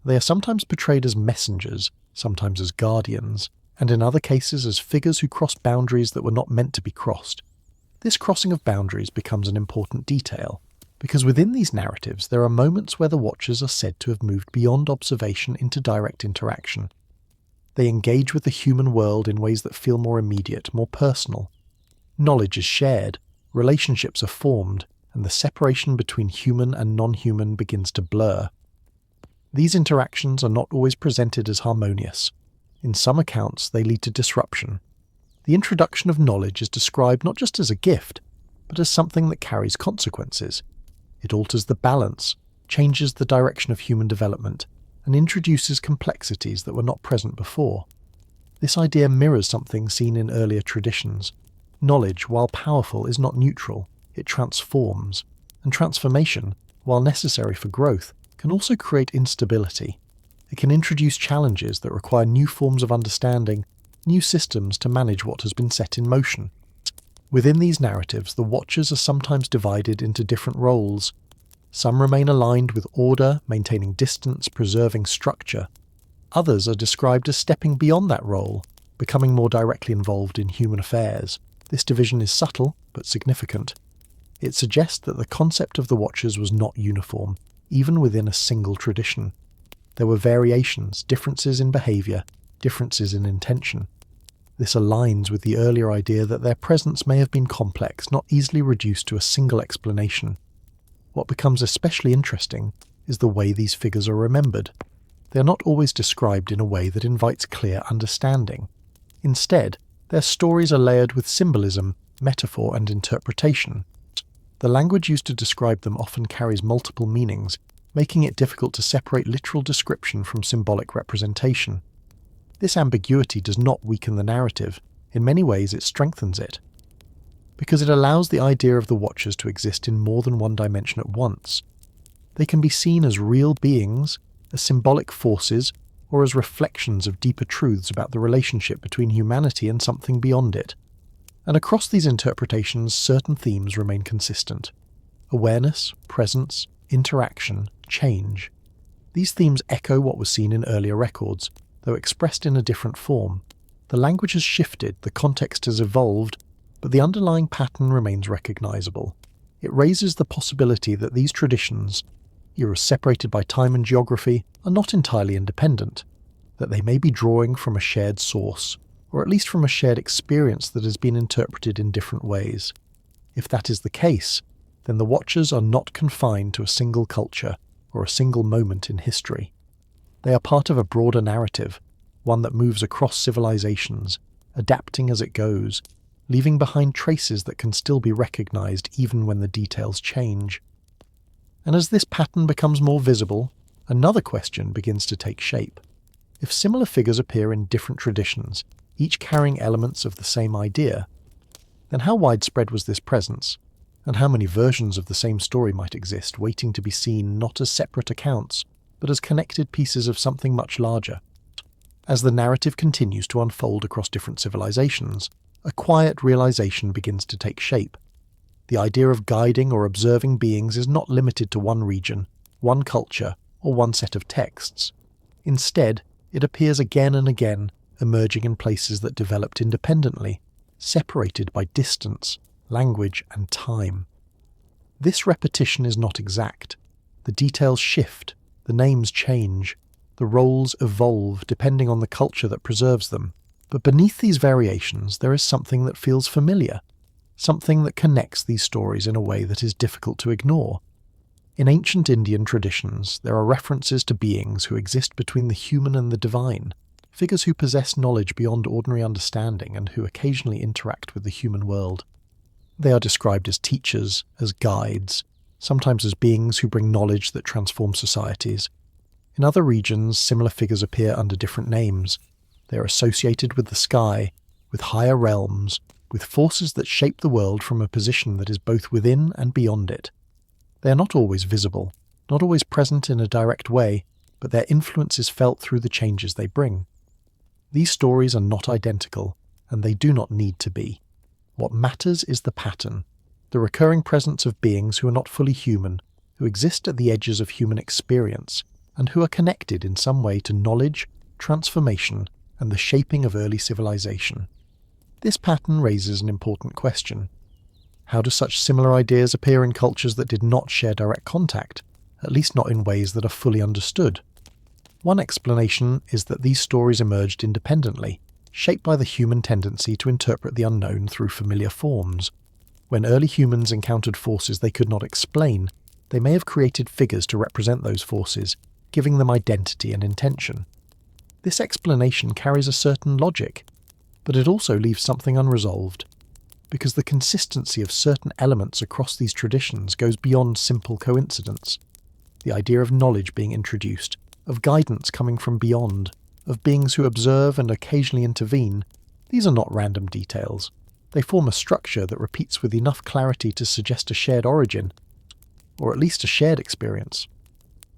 They are sometimes portrayed as messengers, sometimes as guardians, and in other cases as figures who cross boundaries that were not meant to be crossed. This crossing of boundaries becomes an important detail, because within these narratives there are moments where the watchers are said to have moved beyond observation into direct interaction. They engage with the human world in ways that feel more immediate, more personal. Knowledge is shared, relationships are formed, and the separation between human and non-human begins to blur. These interactions are not always presented as harmonious. In some accounts, they lead to disruption. The introduction of knowledge is described not just as a gift, but as something that carries consequences. It alters the balance, changes the direction of human development, and introduces complexities that were not present before. This idea mirrors something seen in earlier traditions. Knowledge, while powerful, is not neutral. It transforms. And transformation, while necessary for growth, can also create instability. It can introduce challenges that require new forms of understanding, new systems to manage what has been set in motion. Within these narratives, the watchers are sometimes divided into different roles. Some remain aligned with order, maintaining distance, preserving structure. Others are described as stepping beyond that role, becoming more directly involved in human affairs. This division is subtle, but significant. It suggests that the concept of the watchers was not uniform, even within a single tradition. There were variations, differences in behaviour, differences in intention. This aligns with the earlier idea that their presence may have been complex, not easily reduced to a single explanation. What becomes especially interesting is the way these figures are remembered. They are not always described in a way that invites clear understanding. Instead, their stories are layered with symbolism, metaphor, and interpretation. The language used to describe them often carries multiple meanings, making it difficult to separate literal description from symbolic representation. This ambiguity does not weaken the narrative. In many ways, it strengthens it, because it allows the idea of the Watchers to exist in more than one dimension at once. They can be seen as real beings, as symbolic forces, or as reflections of deeper truths about the relationship between humanity and something beyond it. And across these interpretations, certain themes remain consistent: awareness, presence, interaction, change. These themes echo what was seen in earlier records, though expressed in a different form. The language has shifted, the context has evolved, but the underlying pattern remains recognizable. It raises the possibility that these traditions, eras separated by time and geography, are not entirely independent, that they may be drawing from a shared source, or at least from a shared experience that has been interpreted in different ways. If that is the case, then the Watchers are not confined to a single culture or a single moment in history. They are part of a broader narrative, one that moves across civilizations, adapting as it goes, leaving behind traces that can still be recognized even when the details change. And as this pattern becomes more visible, another question begins to take shape. If similar figures appear in different traditions, each carrying elements of the same idea, then how widespread was this presence, and how many versions of the same story might exist, waiting to be seen not as separate accounts, but as connected pieces of something much larger? As the narrative continues to unfold across different civilizations, a quiet realization begins to take shape. The idea of guiding or observing beings is not limited to one region, one culture, or one set of texts. Instead, it appears again and again, emerging in places that developed independently, separated by distance, language, and time. This repetition is not exact. The details shift, the names change, the roles evolve depending on the culture that preserves them. But beneath these variations, there is something that feels familiar, something that connects these stories in a way that is difficult to ignore. In ancient Indian traditions, there are references to beings who exist between the human and the divine, figures who possess knowledge beyond ordinary understanding and who occasionally interact with the human world. They are described as teachers, as guides, sometimes as beings who bring knowledge that transforms societies. In other regions, similar figures appear under different names. They are associated with the sky, with higher realms, with forces that shape the world from a position that is both within and beyond it. They are not always visible, not always present in a direct way, but their influence is felt through the changes they bring. These stories are not identical, and they do not need to be. What matters is the pattern, the recurring presence of beings who are not fully human, who exist at the edges of human experience, and who are connected in some way to knowledge, transformation, and the shaping of early civilization. This pattern raises an important question. How do such similar ideas appear in cultures that did not share direct contact, at least not in ways that are fully understood? One explanation is that these stories emerged independently, shaped by the human tendency to interpret the unknown through familiar forms. When early humans encountered forces they could not explain, they may have created figures to represent those forces, giving them identity and intention. This explanation carries a certain logic, but it also leaves something unresolved, because the consistency of certain elements across these traditions goes beyond simple coincidence. The idea of knowledge being introduced, of guidance coming from beyond, of beings who observe and occasionally intervene, these are not random details. They form a structure that repeats with enough clarity to suggest a shared origin, or at least a shared experience.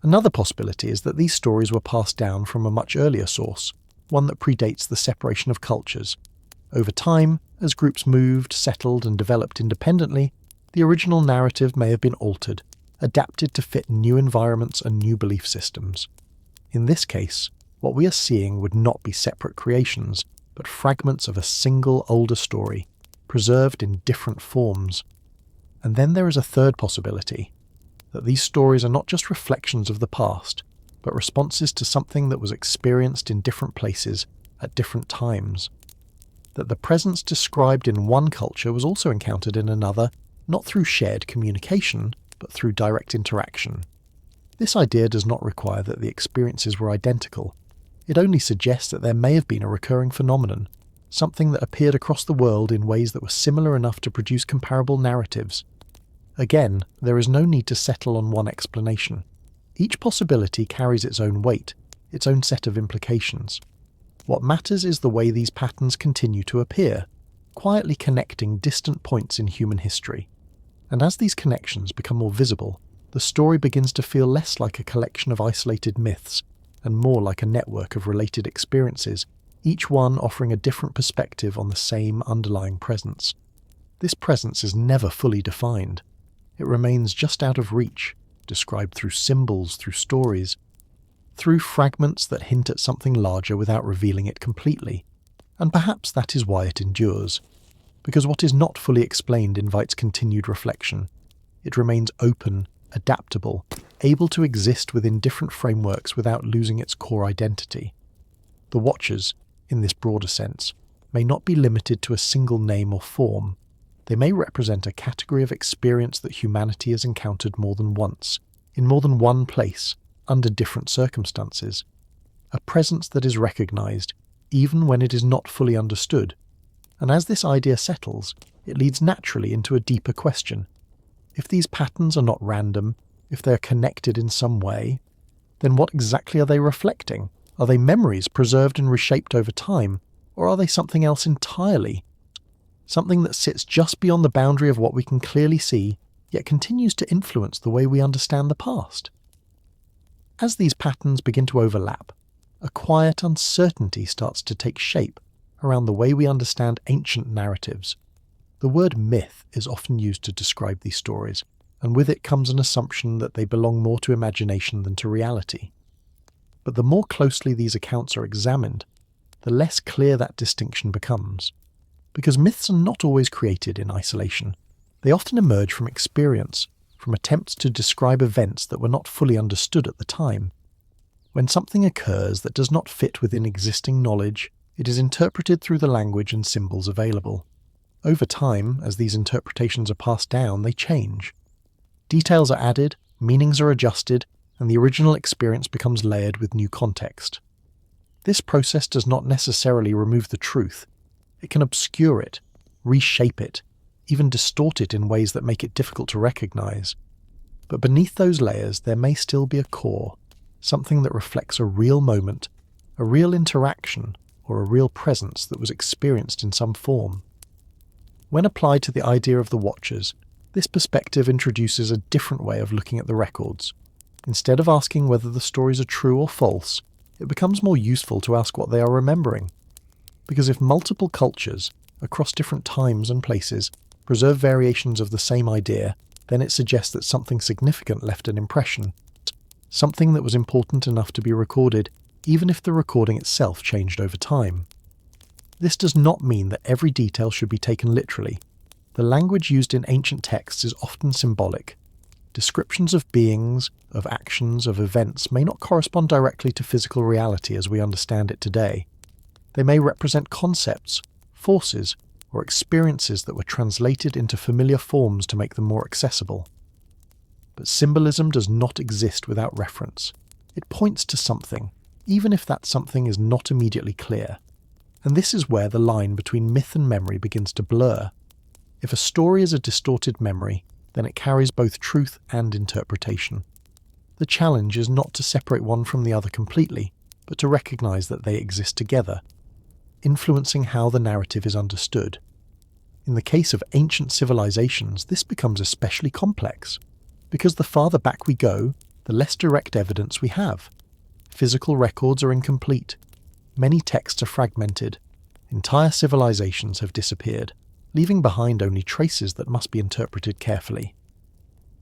Another possibility is that these stories were passed down from a much earlier source, one that predates the separation of cultures. Over time, as groups moved, settled, and developed independently, the original narrative may have been altered, adapted to fit new environments and new belief systems. In this case, what we are seeing would not be separate creations, but fragments of a single older story, preserved in different forms. And then there is a third possibility, that these stories are not just reflections of the past, but responses to something that was experienced in different places at different times. That the presence described in one culture was also encountered in another, not through shared communication, but through direct interaction. This idea does not require that the experiences were identical. It only suggests that there may have been a recurring phenomenon, something that appeared across the world in ways that were similar enough to produce comparable narratives. Again, there is no need to settle on one explanation. Each possibility carries its own weight, its own set of implications. What matters is the way these patterns continue to appear, quietly connecting distant points in human history. And as these connections become more visible, the story begins to feel less like a collection of isolated myths and more like a network of related experiences, each one offering a different perspective on the same underlying presence. This presence is never fully defined. It remains just out of reach, described through symbols, through stories, through fragments that hint at something larger without revealing it completely. And perhaps that is why it endures, because what is not fully explained invites continued reflection. It remains open, adaptable, able to exist within different frameworks without losing its core identity. The Watchers, in this broader sense, may not be limited to a single name or form. They may represent a category of experience that humanity has encountered more than once, in more than one place, under different circumstances. A presence that is recognized, even when it is not fully understood. And as this idea settles, it leads naturally into a deeper question. If these patterns are not random, if they are connected in some way, then what exactly are they reflecting? Are they memories preserved and reshaped over time, or are they something else entirely? Something that sits just beyond the boundary of what we can clearly see, yet continues to influence the way we understand the past. As these patterns begin to overlap, a quiet uncertainty starts to take shape around the way we understand ancient narratives. The word myth is often used to describe these stories, and with it comes an assumption that they belong more to imagination than to reality. But the more closely these accounts are examined, the less clear that distinction becomes. Because myths are not always created in isolation. They often emerge from experience, from attempts to describe events that were not fully understood at the time. When something occurs that does not fit within existing knowledge, it is interpreted through the language and symbols available. Over time, as these interpretations are passed down, they change. Details are added, meanings are adjusted, and the original experience becomes layered with new context. This process does not necessarily remove the truth. It can obscure it, reshape it, even distort it in ways that make it difficult to recognize. But beneath those layers there may still be a core, something that reflects a real moment, a real interaction, or a real presence that was experienced in some form. When applied to the idea of the Watchers, this perspective introduces a different way of looking at the records. Instead of asking whether the stories are true or false, it becomes more useful to ask what they are remembering. Because if multiple cultures, across different times and places, preserve variations of the same idea, then it suggests that something significant left an impression, something that was important enough to be recorded, even if the recording itself changed over time. This does not mean that every detail should be taken literally. The language used in ancient texts is often symbolic. Descriptions of beings, of actions, of events may not correspond directly to physical reality as we understand it today. They may represent concepts, forces, or experiences that were translated into familiar forms to make them more accessible. But symbolism does not exist without reference. It points to something, even if that something is not immediately clear. And this is where the line between myth and memory begins to blur. If a story is a distorted memory, then it carries both truth and interpretation. The challenge is not to separate one from the other completely, but to recognize that they exist together, influencing how the narrative is understood. In the case of ancient civilizations, this becomes especially complex, because the farther back we go, the less direct evidence we have. Physical records are incomplete. Many texts are fragmented. Entire civilizations have disappeared, leaving behind only traces that must be interpreted carefully.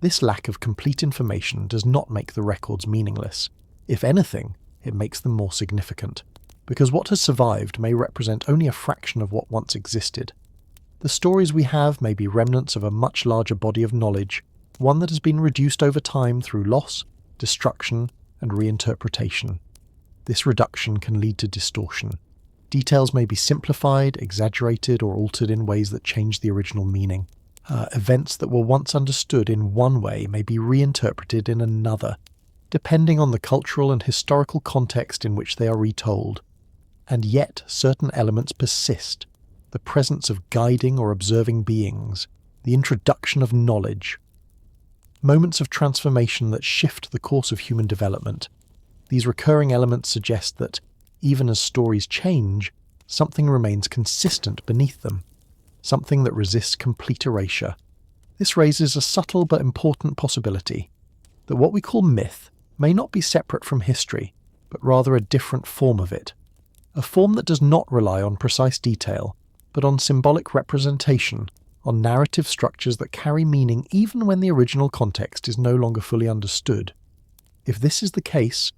This lack of complete information does not make the records meaningless. If anything, it makes them more significant, because what has survived may represent only a fraction of what once existed. The stories we have may be remnants of a much larger body of knowledge, one that has been reduced over time through loss, destruction, and reinterpretation. This reduction can lead to distortion. Details may be simplified, exaggerated, or altered in ways that change the original meaning. Events that were once understood in one way may be reinterpreted in another, depending on the cultural and historical context in which they are retold. And yet certain elements persist: the presence of guiding or observing beings, the introduction of knowledge. Moments of transformation that shift the course of human development. These recurring elements suggest that, even as stories change, something remains consistent beneath them, something that resists complete erasure. This raises a subtle but important possibility, that what we call myth may not be separate from history, but rather a different form of it. A form that does not rely on precise detail, but on symbolic representation, on narrative structures that carry meaning even when the original context is no longer fully understood. If this is the case,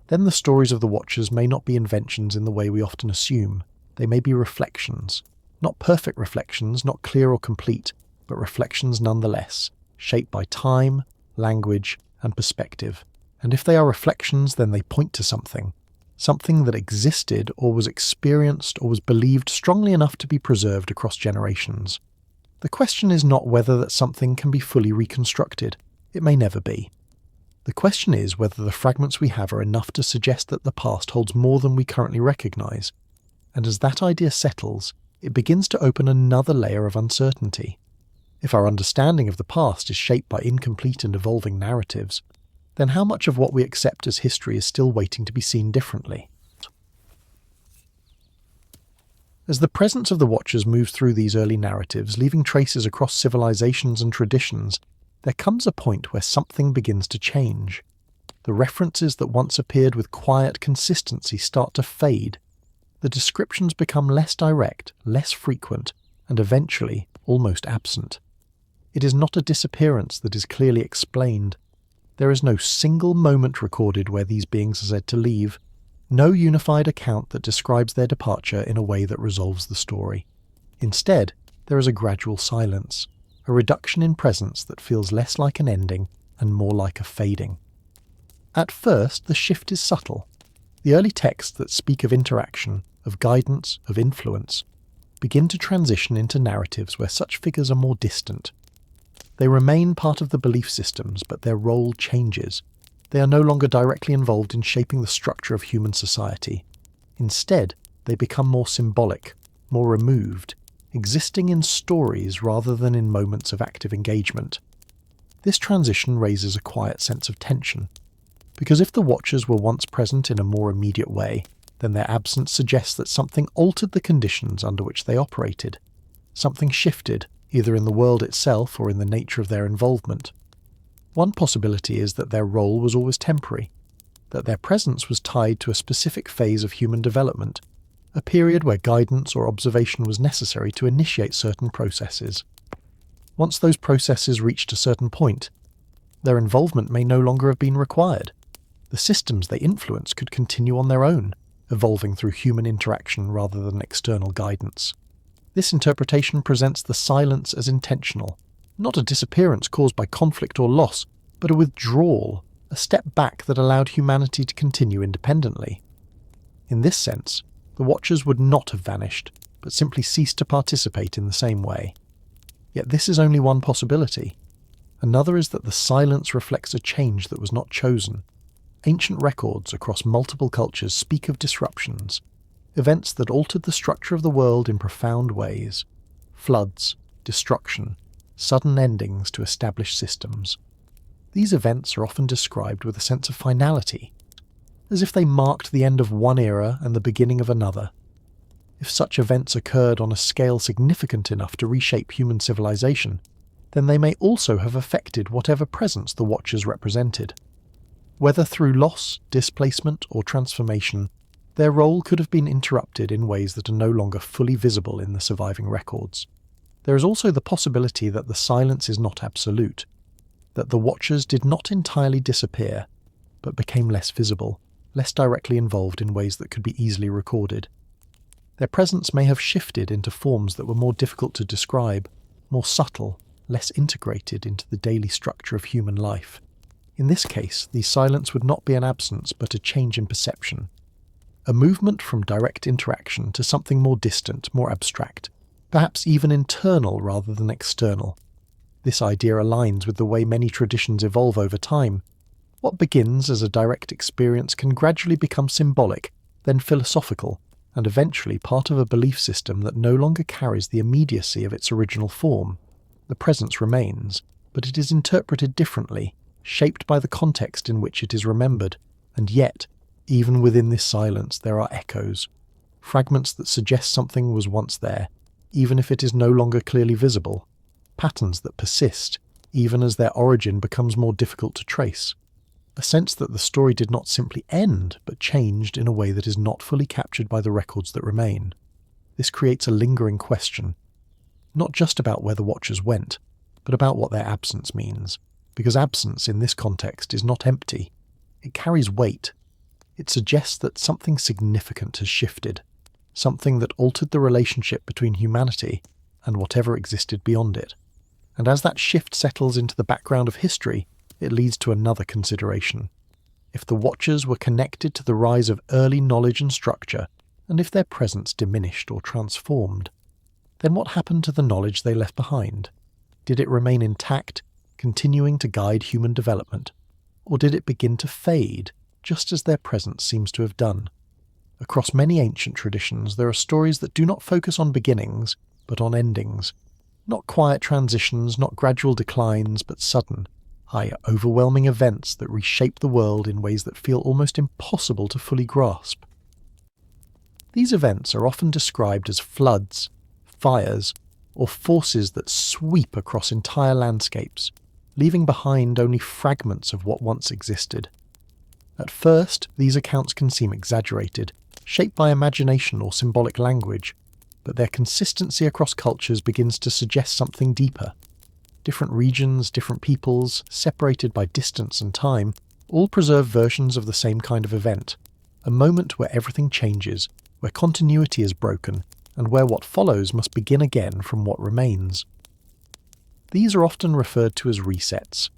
then the stories of the Watchers may not be inventions in the way we often assume. They may be reflections. Not perfect reflections, not clear or complete, but reflections nonetheless, shaped by time, language, and perspective. And if they are reflections, then they point to something. Something that existed or was experienced or was believed strongly enough to be preserved across generations. The question is not whether that something can be fully reconstructed. It may never be. The question is whether the fragments we have are enough to suggest that the past holds more than we currently recognize. And as that idea settles, it begins to open another layer of uncertainty. If our understanding of the past is shaped by incomplete and evolving narratives, then how much of what we accept as history is still waiting to be seen differently? As the presence of the Watchers moves through these early narratives, leaving traces across civilizations and traditions, there comes a point where something begins to change. The references that once appeared with quiet consistency start to fade. The descriptions become less direct, less frequent, and eventually almost absent. It is not a disappearance that is clearly explained. There is no single moment recorded where these beings are said to leave, no unified account that describes their departure in a way that resolves the story. Instead, there is a gradual silence, a reduction in presence that feels less like an ending and more like a fading. At first, the shift is subtle. The early texts that speak of interaction, of guidance, of influence, begin to transition into narratives where such figures are more distant. They remain part of the belief systems, but their role changes. They are no longer directly involved in shaping the structure of human society. Instead, they become more symbolic, more removed, existing in stories rather than in moments of active engagement. This transition raises a quiet sense of tension, because if the Watchers were once present in a more immediate way, then their absence suggests that something altered the conditions under which they operated. Something shifted, either in the world itself or in the nature of their involvement. One possibility is that their role was always temporary, that their presence was tied to a specific phase of human development, a period where guidance or observation was necessary to initiate certain processes. Once those processes reached a certain point, their involvement may no longer have been required. The systems they influence could continue on their own, evolving through human interaction rather than external guidance. This interpretation presents the silence as intentional, not a disappearance caused by conflict or loss, but a withdrawal, a step back that allowed humanity to continue independently. In this sense, the Watchers would not have vanished, but simply ceased to participate in the same way. Yet this is only one possibility. Another is that the silence reflects a change that was not chosen. Ancient records across multiple cultures speak of disruptions, events that altered the structure of the world in profound ways. Floods, destruction, sudden endings to established systems. These events are often described with a sense of finality, as if they marked the end of one era and the beginning of another. If such events occurred on a scale significant enough to reshape human civilization, then they may also have affected whatever presence the Watchers represented. Whether through loss, displacement, or transformation, their role could have been interrupted in ways that are no longer fully visible in the surviving records. There is also the possibility that the silence is not absolute, that the Watchers did not entirely disappear, but became less visible, less directly involved in ways that could be easily recorded. Their presence may have shifted into forms that were more difficult to describe, more subtle, less integrated into the daily structure of human life. In this case, the silence would not be an absence but a change in perception. A movement from direct interaction to something more distant, more abstract, perhaps even internal rather than external. This idea aligns with the way many traditions evolve over time. What begins as a direct experience can gradually become symbolic, then philosophical, and eventually part of a belief system that no longer carries the immediacy of its original form. The presence remains, but it is interpreted differently, shaped by the context in which it is remembered, and yet, even within this silence there are echoes, fragments that suggest something was once there, even if it is no longer clearly visible, patterns that persist, even as their origin becomes more difficult to trace. A sense that the story did not simply end, but changed in a way that is not fully captured by the records that remain. This creates a lingering question, not just about where the Watchers went, but about what their absence means, because absence in this context is not empty. It carries weight. It suggests that something significant has shifted, something that altered the relationship between humanity and whatever existed beyond it. And as that shift settles into the background of history, it leads to another consideration. If the Watchers were connected to the rise of early knowledge and structure, and if their presence diminished or transformed, then what happened to the knowledge they left behind? Did it remain intact, continuing to guide human development, or did it begin to fade, just as their presence seems to have done? Across many ancient traditions, there are stories that do not focus on beginnings, but on endings. Not quiet transitions, not gradual declines, but sudden, overwhelming events that reshape the world in ways that feel almost impossible to fully grasp. These events are often described as floods, fires, or forces that sweep across entire landscapes, leaving behind only fragments of what once existed. At first, these accounts can seem exaggerated, shaped by imagination or symbolic language, but their consistency across cultures begins to suggest something deeper. Different regions, different peoples, separated by distance and time, all preserve versions of the same kind of event, a moment where everything changes, where continuity is broken, and where what follows must begin again from what remains. These are often referred to as resets,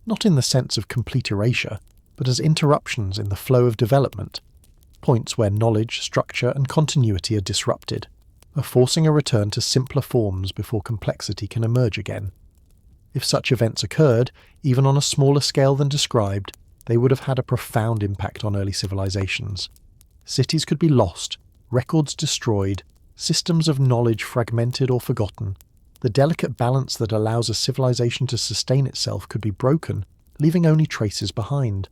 not in the sense of complete erasure, but as interruptions in the flow of development, points where knowledge, structure, and continuity are disrupted, forcing a return to simpler forms before complexity can emerge again. If such events occurred, even on a smaller scale than described, they would have had a profound impact on early civilizations. Cities could be lost, records destroyed, systems of knowledge fragmented or forgotten. The delicate balance that allows a civilization to sustain itself could be broken, leaving only traces behind.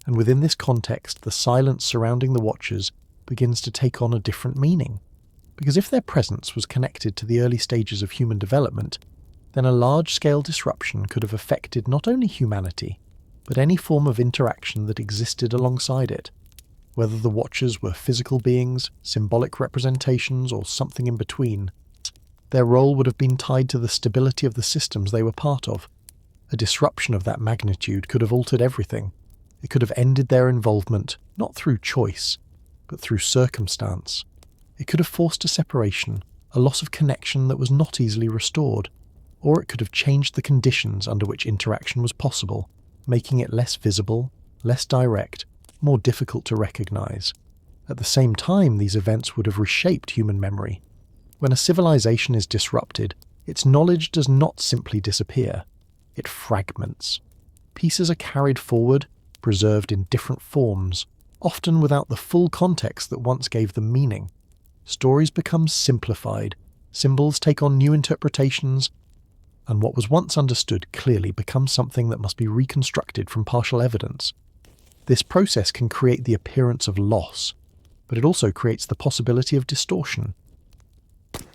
And within this context, the silence surrounding the Watchers begins to take on a different meaning. Because if their presence was connected to the early stages of human development, then a large-scale disruption could have affected not only humanity, but any form of interaction that existed alongside it. Whether the Watchers were physical beings, symbolic representations, or something in between, their role would have been tied to the stability of the systems they were part of. A disruption of that magnitude could have altered everything. It could have ended their involvement, not through choice, but through circumstance. It could have forced a separation, a loss of connection that was not easily restored, or it could have changed the conditions under which interaction was possible, making it less visible, less direct, more difficult to recognize. At the same time, these events would have reshaped human memory. When a civilization is disrupted, its knowledge does not simply disappear. It fragments. Pieces are carried forward, preserved in different forms, often without the full context that once gave them meaning. Stories become simplified, symbols take on new interpretations, and what was once understood clearly becomes something that must be reconstructed from partial evidence. This process can create the appearance of loss, but it also creates the possibility of distortion.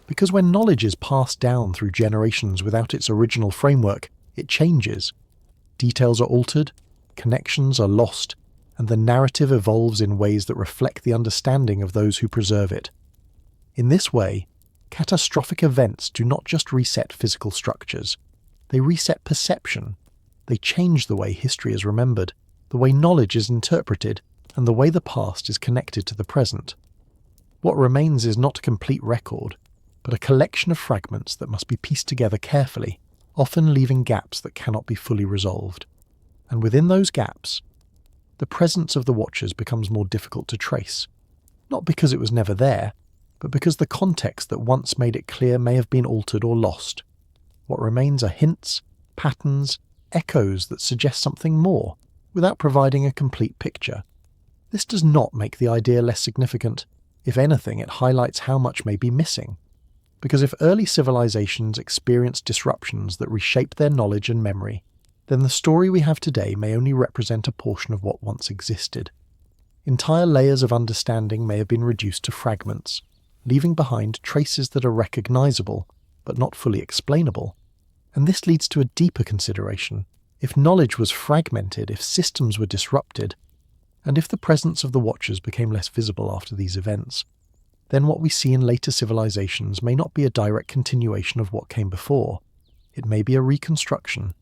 Because when knowledge is passed down through generations without its original framework, it changes. Details are altered, connections are lost, and the narrative evolves in ways that reflect the understanding of those who preserve it. In this way, catastrophic events do not just reset physical structures, they reset perception. They change the way history is remembered, the way knowledge is interpreted, and the way the past is connected to the present. What remains is not a complete record, but a collection of fragments that must be pieced together carefully, often leaving gaps that cannot be fully resolved. And within those gaps, the presence of the Watchers becomes more difficult to trace, not because it was never there, but because the context that once made it clear may have been altered or lost. What remains are hints, patterns, echoes that suggest something more, without providing a complete picture. This does not make the idea less significant. If anything, it highlights how much may be missing. Because if early civilizations experienced disruptions that reshaped their knowledge and memory, then the story we have today may only represent a portion of what once existed. Entire layers of understanding may have been reduced to fragments, leaving behind traces that are recognizable, but not fully explainable. And this leads to a deeper consideration. If knowledge was fragmented, if systems were disrupted, and if the presence of the Watchers became less visible after these events, then what we see in later civilizations may not be a direct continuation of what came before. It may be a reconstruction,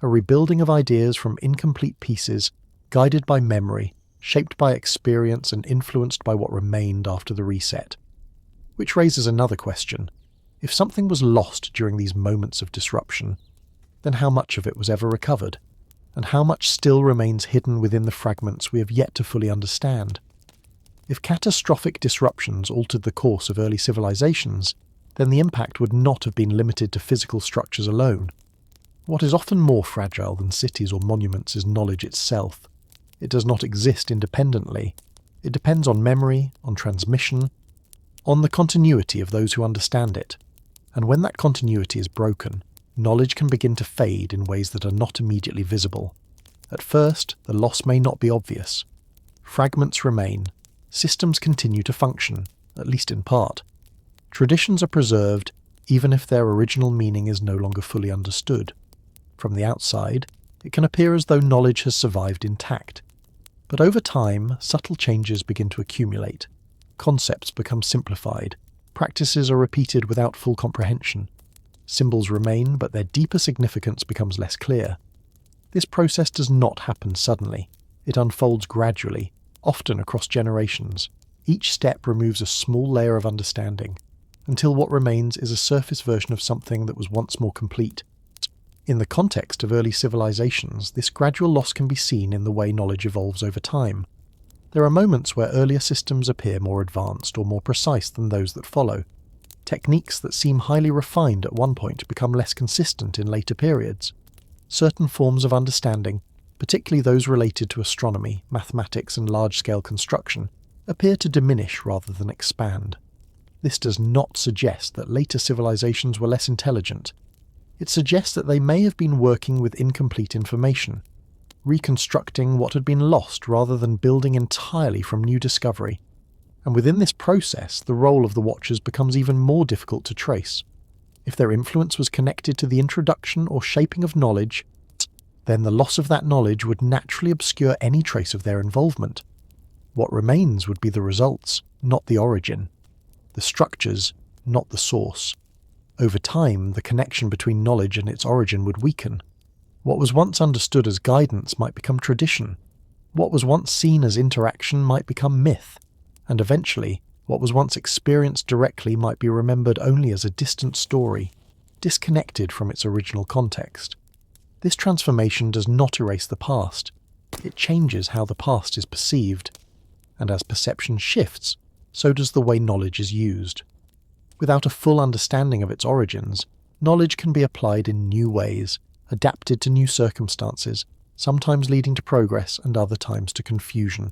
a rebuilding of ideas from incomplete pieces, guided by memory, shaped by experience and influenced by what remained after the reset. Which raises another question. If something was lost during these moments of disruption, then how much of it was ever recovered? And how much still remains hidden within the fragments we have yet to fully understand? If catastrophic disruptions altered the course of early civilizations, then the impact would not have been limited to physical structures alone. What is often more fragile than cities or monuments is knowledge itself. It does not exist independently. It depends on memory, on transmission, on the continuity of those who understand it. And when that continuity is broken, knowledge can begin to fade in ways that are not immediately visible. At first, the loss may not be obvious. Fragments remain. Systems continue to function, at least in part. Traditions are preserved, even if their original meaning is no longer fully understood. From the outside, it can appear as though knowledge has survived intact. But over time, subtle changes begin to accumulate. Concepts become simplified. Practices are repeated without full comprehension. Symbols remain, but their deeper significance becomes less clear. This process does not happen suddenly. It unfolds gradually, often across generations. Each step removes a small layer of understanding, until what remains is a surface version of something that was once more complete. In the context of early civilizations, this gradual loss can be seen in the way knowledge evolves over time. There are moments where earlier systems appear more advanced or more precise than those that follow. Techniques that seem highly refined at one point become less consistent in later periods. Certain forms of understanding, particularly those related to astronomy, mathematics, and large-scale construction, appear to diminish rather than expand. This does not suggest that later civilizations were less intelligent. It suggests that they may have been working with incomplete information, reconstructing what had been lost rather than building entirely from new discovery. And within this process, the role of the Watchers becomes even more difficult to trace. If their influence was connected to the introduction or shaping of knowledge, then the loss of that knowledge would naturally obscure any trace of their involvement. What remains would be the results, not the origin. The structures, not the source. Over time, the connection between knowledge and its origin would weaken. What was once understood as guidance might become tradition. What was once seen as interaction might become myth. And eventually, what was once experienced directly might be remembered only as a distant story, disconnected from its original context. This transformation does not erase the past. It changes how the past is perceived. And as perception shifts, so does the way knowledge is used. Without a full understanding of its origins, knowledge can be applied in new ways, adapted to new circumstances, sometimes leading to progress and other times to confusion.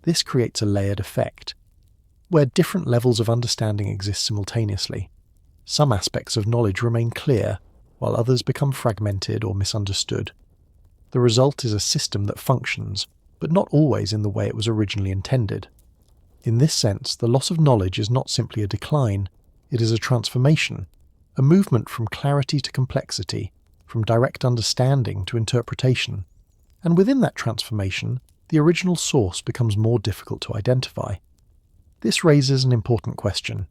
This creates a layered effect, where different levels of understanding exist simultaneously. Some aspects of knowledge remain clear, while others become fragmented or misunderstood. The result is a system that functions, but not always in the way it was originally intended. In this sense, the loss of knowledge is not simply a decline, it is a transformation, a movement from clarity to complexity, from direct understanding to interpretation. And within that transformation, the original source becomes more difficult to identify. This raises an important question.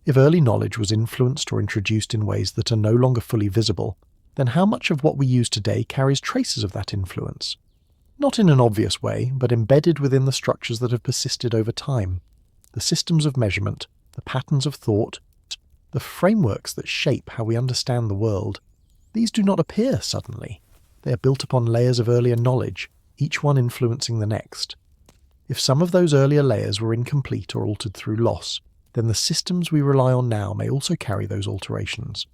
If early knowledge was influenced or introduced in ways that are no longer fully visible, then how much of what we use today carries traces of that influence? Not in an obvious way, but embedded within the structures that have persisted over time. The systems of measurement, the patterns of thought, the frameworks that shape how we understand the world, these do not appear suddenly. They are built upon layers of earlier knowledge, each one influencing the next. If some of those earlier layers were incomplete or altered through loss, then the systems we rely on now may also carry those alterations.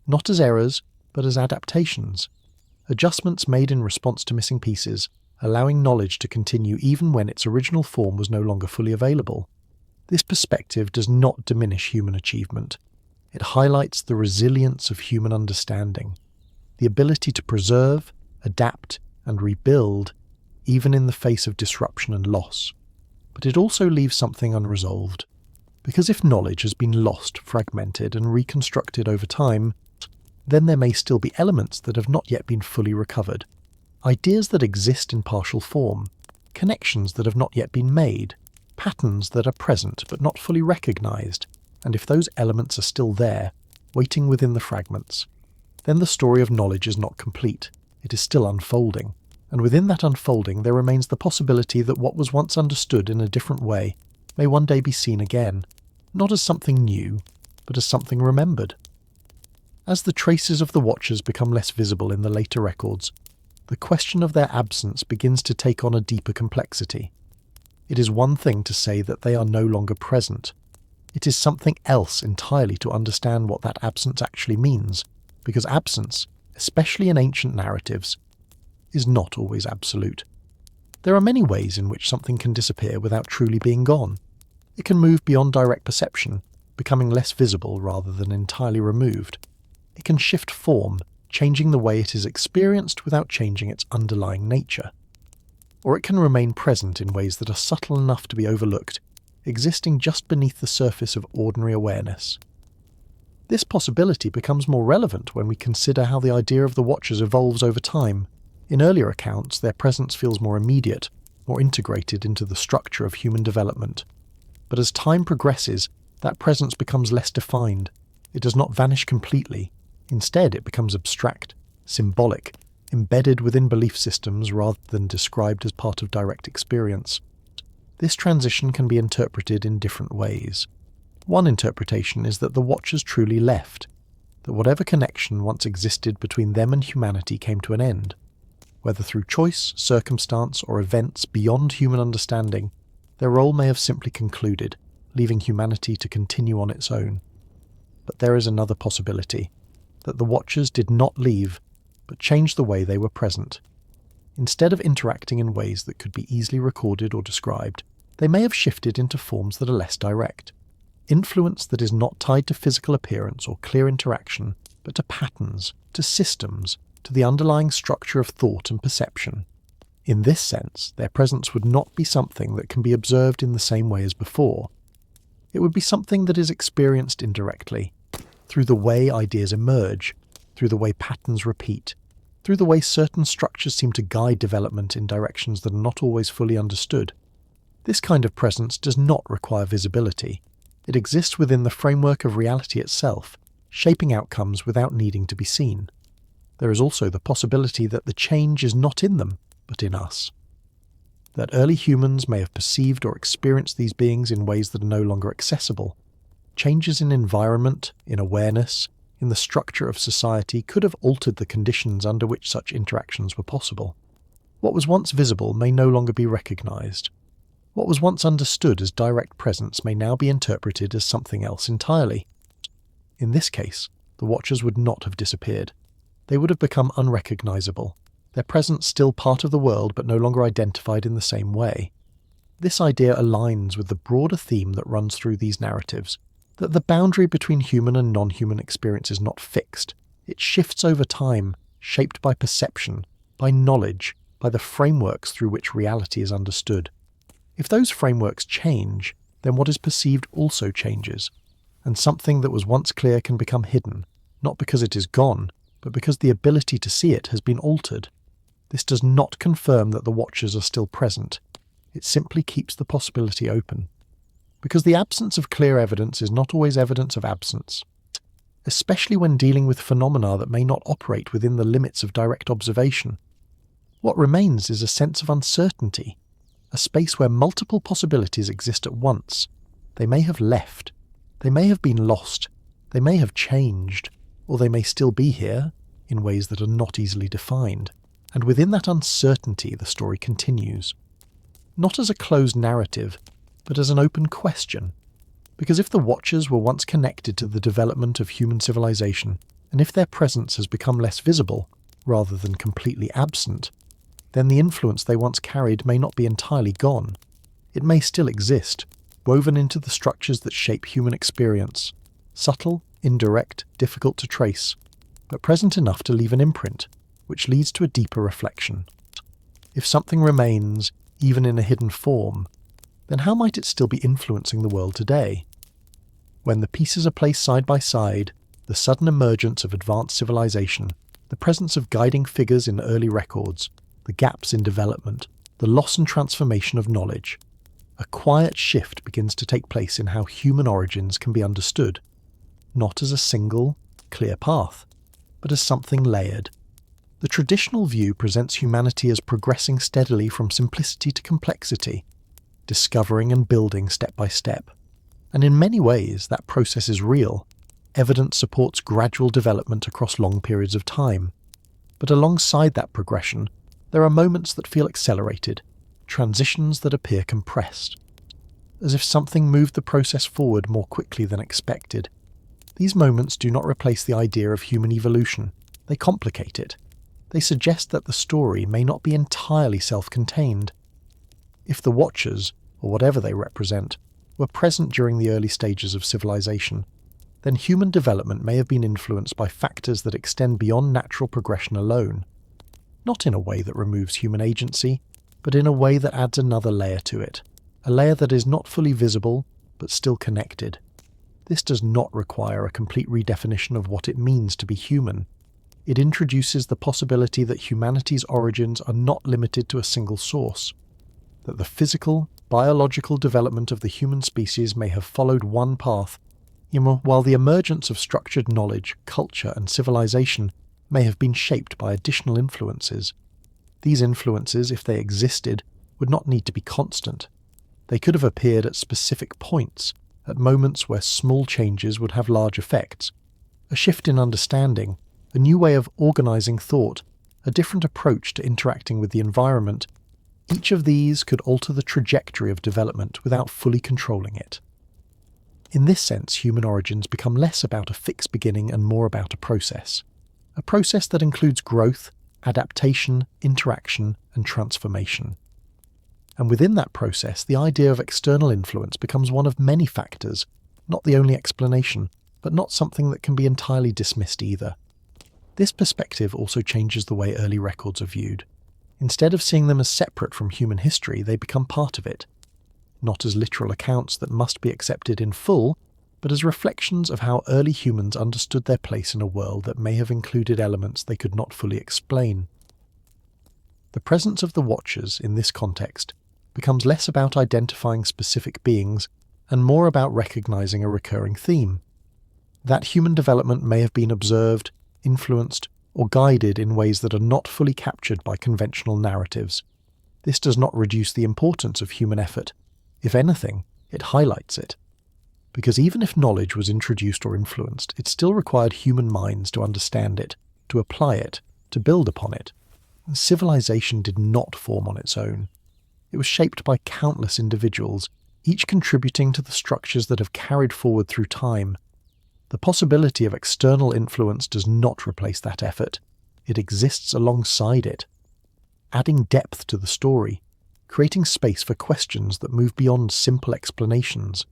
Not as errors, but as adaptations. Adjustments made in response to missing pieces, allowing knowledge to continue even when its original form was no longer fully available. This perspective does not diminish human achievement. It highlights the resilience of human understanding, the ability to preserve, adapt, and rebuild, even in the face of disruption and loss. But it also leaves something unresolved, because if knowledge has been lost, fragmented, and reconstructed over time, then there may still be elements that have not yet been fully recovered, ideas that exist in partial form, connections that have not yet been made, patterns that are present but not fully recognized, and if those elements are still there, waiting within the fragments, then the story of knowledge is not complete. It is still unfolding, and within that unfolding there remains the possibility that what was once understood in a different way may one day be seen again, not as something new, but as something remembered. As the traces of the Watchers become less visible in the later records, the question of their absence begins to take on a deeper complexity. It is one thing to say that they are no longer present. It is something else entirely to understand what that absence actually means, because absence, especially in ancient narratives, is not always absolute. There are many ways in which something can disappear without truly being gone. It can move beyond direct perception, becoming less visible rather than entirely removed. It can shift form, changing the way it is experienced without changing its underlying nature. Or it can remain present in ways that are subtle enough to be overlooked, existing just beneath the surface of ordinary awareness. This possibility becomes more relevant when we consider how the idea of the Watchers evolves over time. In earlier accounts, their presence feels more immediate, more integrated into the structure of human development. But as time progresses, that presence becomes less defined. It does not vanish completely. Instead, it becomes abstract, symbolic, embedded within belief systems rather than described as part of direct experience. This transition can be interpreted in different ways. One interpretation is that the Watchers truly left, that whatever connection once existed between them and humanity came to an end. Whether through choice, circumstance, or events beyond human understanding, their role may have simply concluded, leaving humanity to continue on its own. But there is another possibility, that the Watchers did not leave, but changed the way they were present. Instead of interacting in ways that could be easily recorded or described, they may have shifted into forms that are less direct. Influence that is not tied to physical appearance or clear interaction, but to patterns, to systems, to the underlying structure of thought and perception. In this sense, their presence would not be something that can be observed in the same way as before. It would be something that is experienced indirectly, through the way ideas emerge, through the way patterns repeat, through the way certain structures seem to guide development in directions that are not always fully understood. This kind of presence does not require visibility. It exists within the framework of reality itself, shaping outcomes without needing to be seen. There is also the possibility that the change is not in them, but in us. That early humans may have perceived or experienced these beings in ways that are no longer accessible. Changes in environment, in awareness, in the structure of society could have altered the conditions under which such interactions were possible. What was once visible may no longer be recognized. What was once understood as direct presence may now be interpreted as something else entirely. In this case, the Watchers would not have disappeared. They would have become unrecognizable, their presence still part of the world but no longer identified in the same way. This idea aligns with the broader theme that runs through these narratives, that the boundary between human and non-human experience is not fixed. It shifts over time, shaped by perception, by knowledge, by the frameworks through which reality is understood. If those frameworks change, then what is perceived also changes, and something that was once clear can become hidden, not because it is gone, but because the ability to see it has been altered. This does not confirm that the Watchers are still present. It simply keeps the possibility open. Because the absence of clear evidence is not always evidence of absence, especially when dealing with phenomena that may not operate within the limits of direct observation. What remains is a sense of uncertainty, a space where multiple possibilities exist at once. They may have left, they may have been lost, they may have changed, or they may still be here, in ways that are not easily defined. And within that uncertainty, the story continues. Not as a closed narrative, but as an open question. Because if the Watchers were once connected to the development of human civilization, and if their presence has become less visible, rather than completely absent, then the influence they once carried may not be entirely gone. It may still exist, woven into the structures that shape human experience, subtle, indirect, difficult to trace, but present enough to leave an imprint, which leads to a deeper reflection. If something remains, even in a hidden form, then how might it still be influencing the world today? When the pieces are placed side by side, the sudden emergence of advanced civilization, the presence of guiding figures in early records, the gaps in development, the loss and transformation of knowledge, a quiet shift begins to take place in how human origins can be understood, not as a single, clear path, but as something layered. The traditional view presents humanity as progressing steadily from simplicity to complexity, discovering and building step by step. And in many ways, that process is real. Evidence supports gradual development across long periods of time. But alongside that progression, there are moments that feel accelerated, transitions that appear compressed, as if something moved the process forward more quickly than expected. These moments do not replace the idea of human evolution. They complicate it. They suggest that the story may not be entirely self-contained. If the Watchers, or whatever they represent, were present during the early stages of civilization, then human development may have been influenced by factors that extend beyond natural progression alone. Not in a way that removes human agency, but in a way that adds another layer to it, a layer that is not fully visible, but still connected. This does not require a complete redefinition of what it means to be human. It introduces the possibility that humanity's origins are not limited to a single source, that the physical, biological development of the human species may have followed one path, while the emergence of structured knowledge, culture, and civilization may have been shaped by additional influences. These influences, if they existed, would not need to be constant. They could have appeared at specific points, at moments where small changes would have large effects. A shift in understanding, a new way of organizing thought, a different approach to interacting with the environment. Each of these could alter the trajectory of development without fully controlling it. In this sense, human origins become less about a fixed beginning and more about a process that includes growth, adaptation, interaction, and transformation. And within that process, the idea of external influence becomes one of many factors, not the only explanation, but not something that can be entirely dismissed either. This perspective also changes the way early records are viewed. Instead of seeing them as separate from human history, they become part of it, not as literal accounts that must be accepted in full, but as reflections of how early humans understood their place in a world that may have included elements they could not fully explain. The presence of the Watchers in this context becomes less about identifying specific beings and more about recognizing a recurring theme. That human development may have been observed, influenced, or guided in ways that are not fully captured by conventional narratives. This does not reduce the importance of human effort. If anything, it highlights it. Because even if knowledge was introduced or influenced, it still required human minds to understand it, to apply it, to build upon it. And civilization did not form on its own. It was shaped by countless individuals, each contributing to the structures that have carried forward through time. The possibility of external influence does not replace that effort. It exists alongside it, adding depth to the story, creating space for questions that move beyond simple explanations.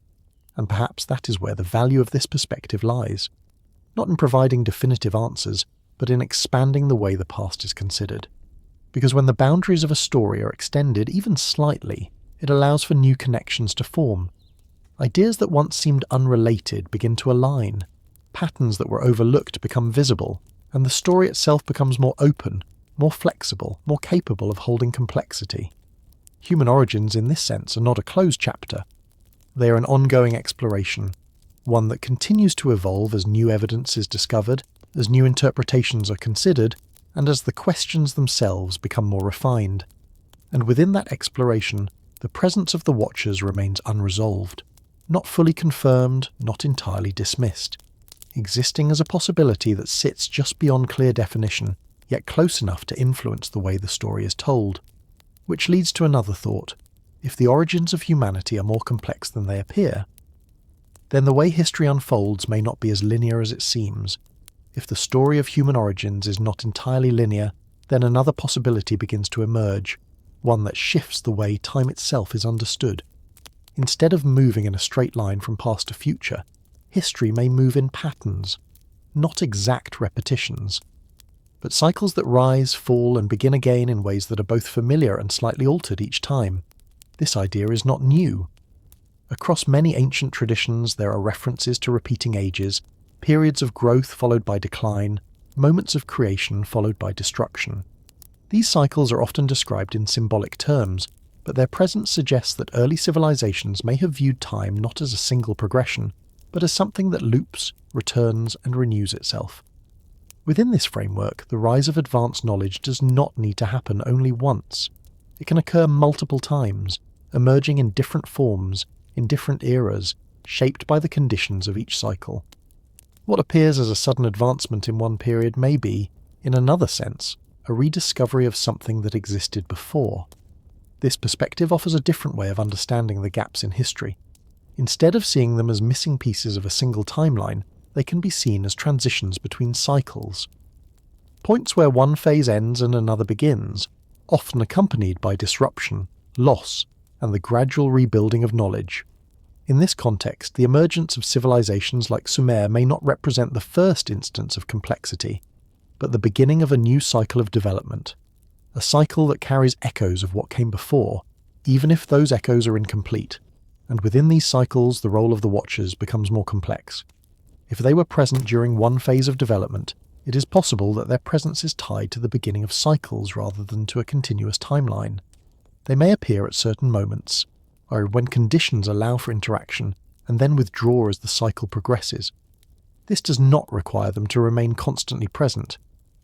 And perhaps that is where the value of this perspective lies, not in providing definitive answers, but in expanding the way the past is considered. Because when the boundaries of a story are extended even slightly, it allows for new connections to form. Ideas that once seemed unrelated begin to align, patterns that were overlooked become visible, and the story itself becomes more open, more flexible, more capable of holding complexity. Human origins in this sense are not a closed chapter. They are an ongoing exploration, one that continues to evolve as new evidence is discovered, as new interpretations are considered, and as the questions themselves become more refined. And within that exploration, the presence of the Watchers remains unresolved, not fully confirmed, not entirely dismissed, existing as a possibility that sits just beyond clear definition, yet close enough to influence the way the story is told. Which leads to another thought. If the origins of humanity are more complex than they appear, then the way history unfolds may not be as linear as it seems. If the story of human origins is not entirely linear, then another possibility begins to emerge, one that shifts the way time itself is understood. Instead of moving in a straight line from past to future, history may move in patterns, not exact repetitions, but cycles that rise, fall, and begin again in ways that are both familiar and slightly altered each time. This idea is not new. Across many ancient traditions, there are references to repeating ages, periods of growth followed by decline, moments of creation followed by destruction. These cycles are often described in symbolic terms, but their presence suggests that early civilizations may have viewed time not as a single progression, but as something that loops, returns, and renews itself. Within this framework, the rise of advanced knowledge does not need to happen only once. It can occur multiple times, emerging in different forms, in different eras, shaped by the conditions of each cycle. What appears as a sudden advancement in one period may be, in another sense, a rediscovery of something that existed before. This perspective offers a different way of understanding the gaps in history. Instead of seeing them as missing pieces of a single timeline, they can be seen as transitions between cycles. Points where one phase ends and another begins, often accompanied by disruption, loss, and the gradual rebuilding of knowledge. In this context, the emergence of civilizations like Sumer may not represent the first instance of complexity, but the beginning of a new cycle of development, a cycle that carries echoes of what came before, even if those echoes are incomplete. And within these cycles, the role of the Watchers becomes more complex. If they were present during one phase of development, it is possible that their presence is tied to the beginning of cycles rather than to a continuous timeline. They may appear at certain moments, or when conditions allow for interaction, and then withdraw as the cycle progresses. This does not require them to remain constantly present.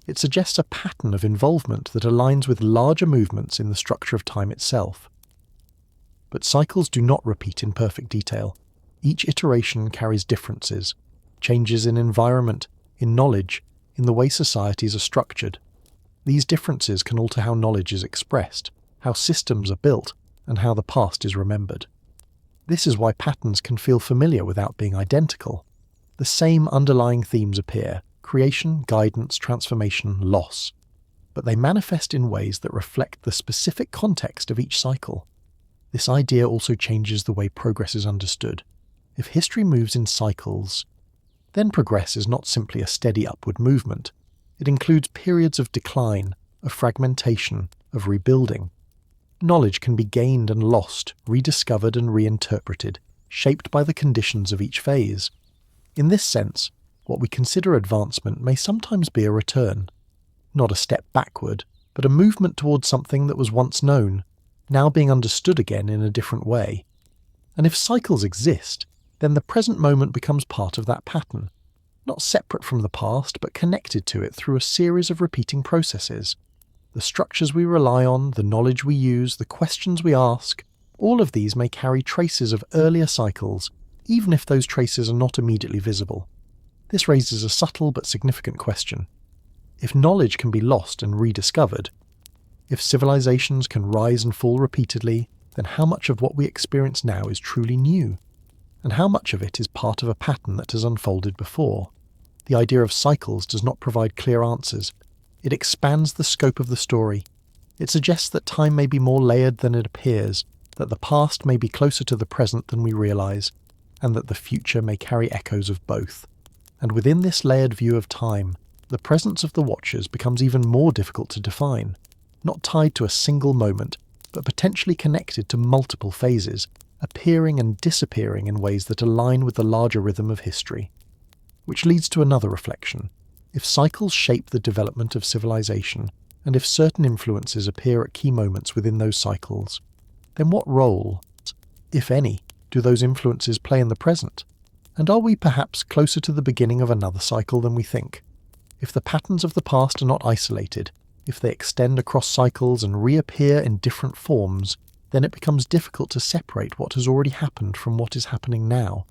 It suggests a pattern of involvement that aligns with larger movements in the structure of time itself. But cycles do not repeat in perfect detail. Each iteration carries differences, changes in environment, in knowledge, in the way societies are structured. These differences can alter how knowledge is expressed, how systems are built, and how the past is remembered. This is why patterns can feel familiar without being identical. The same underlying themes appear: creation, guidance, transformation, loss. But they manifest in ways that reflect the specific context of each cycle. This idea also changes the way progress is understood. If history moves in cycles, then progress is not simply a steady upward movement. It includes periods of decline, of fragmentation, of rebuilding. Knowledge can be gained and lost, rediscovered and reinterpreted, shaped by the conditions of each phase. In this sense, what we consider advancement may sometimes be a return. Not a step backward, but a movement towards something that was once known, now being understood again in a different way. And if cycles exist, then the present moment becomes part of that pattern, not separate from the past, but connected to it through a series of repeating processes. The structures we rely on, the knowledge we use, the questions we ask, all of these may carry traces of earlier cycles, even if those traces are not immediately visible. This raises a subtle but significant question. If knowledge can be lost and rediscovered, if civilizations can rise and fall repeatedly, then how much of what we experience now is truly new? And how much of it is part of a pattern that has unfolded before? The idea of cycles does not provide clear answers. It expands the scope of the story. It suggests that time may be more layered than it appears, that the past may be closer to the present than we realize, and that the future may carry echoes of both. And within this layered view of time, the presence of the Watchers becomes even more difficult to define, not tied to a single moment, but potentially connected to multiple phases, appearing and disappearing in ways that align with the larger rhythm of history. Which leads to another reflection. If cycles shape the development of civilization, and if certain influences appear at key moments within those cycles, then what role, if any, do those influences play in the present? And are we perhaps closer to the beginning of another cycle than we think? If the patterns of the past are not isolated, if they extend across cycles and reappear in different forms, then it becomes difficult to separate what has already happened from what is happening now.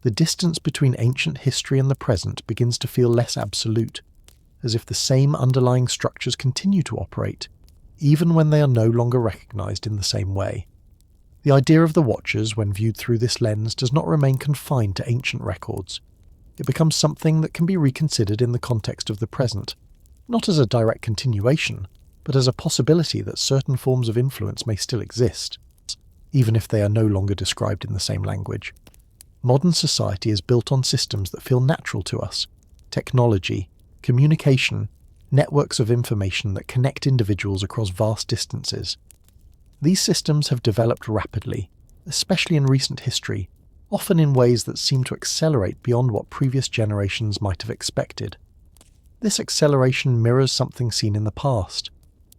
The distance between ancient history and the present begins to feel less absolute, as if the same underlying structures continue to operate, even when they are no longer recognized in the same way. The idea of the Watchers, when viewed through this lens, does not remain confined to ancient records. It becomes something that can be reconsidered in the context of the present, not as a direct continuation, but as a possibility that certain forms of influence may still exist. even if they are no longer described in the same language. Modern society is built on systems that feel natural to us: technology, communication, networks of information that connect individuals across vast distances. These systems have developed rapidly, especially in recent history, often in ways that seem to accelerate beyond what previous generations might have expected. This acceleration mirrors something seen in the past: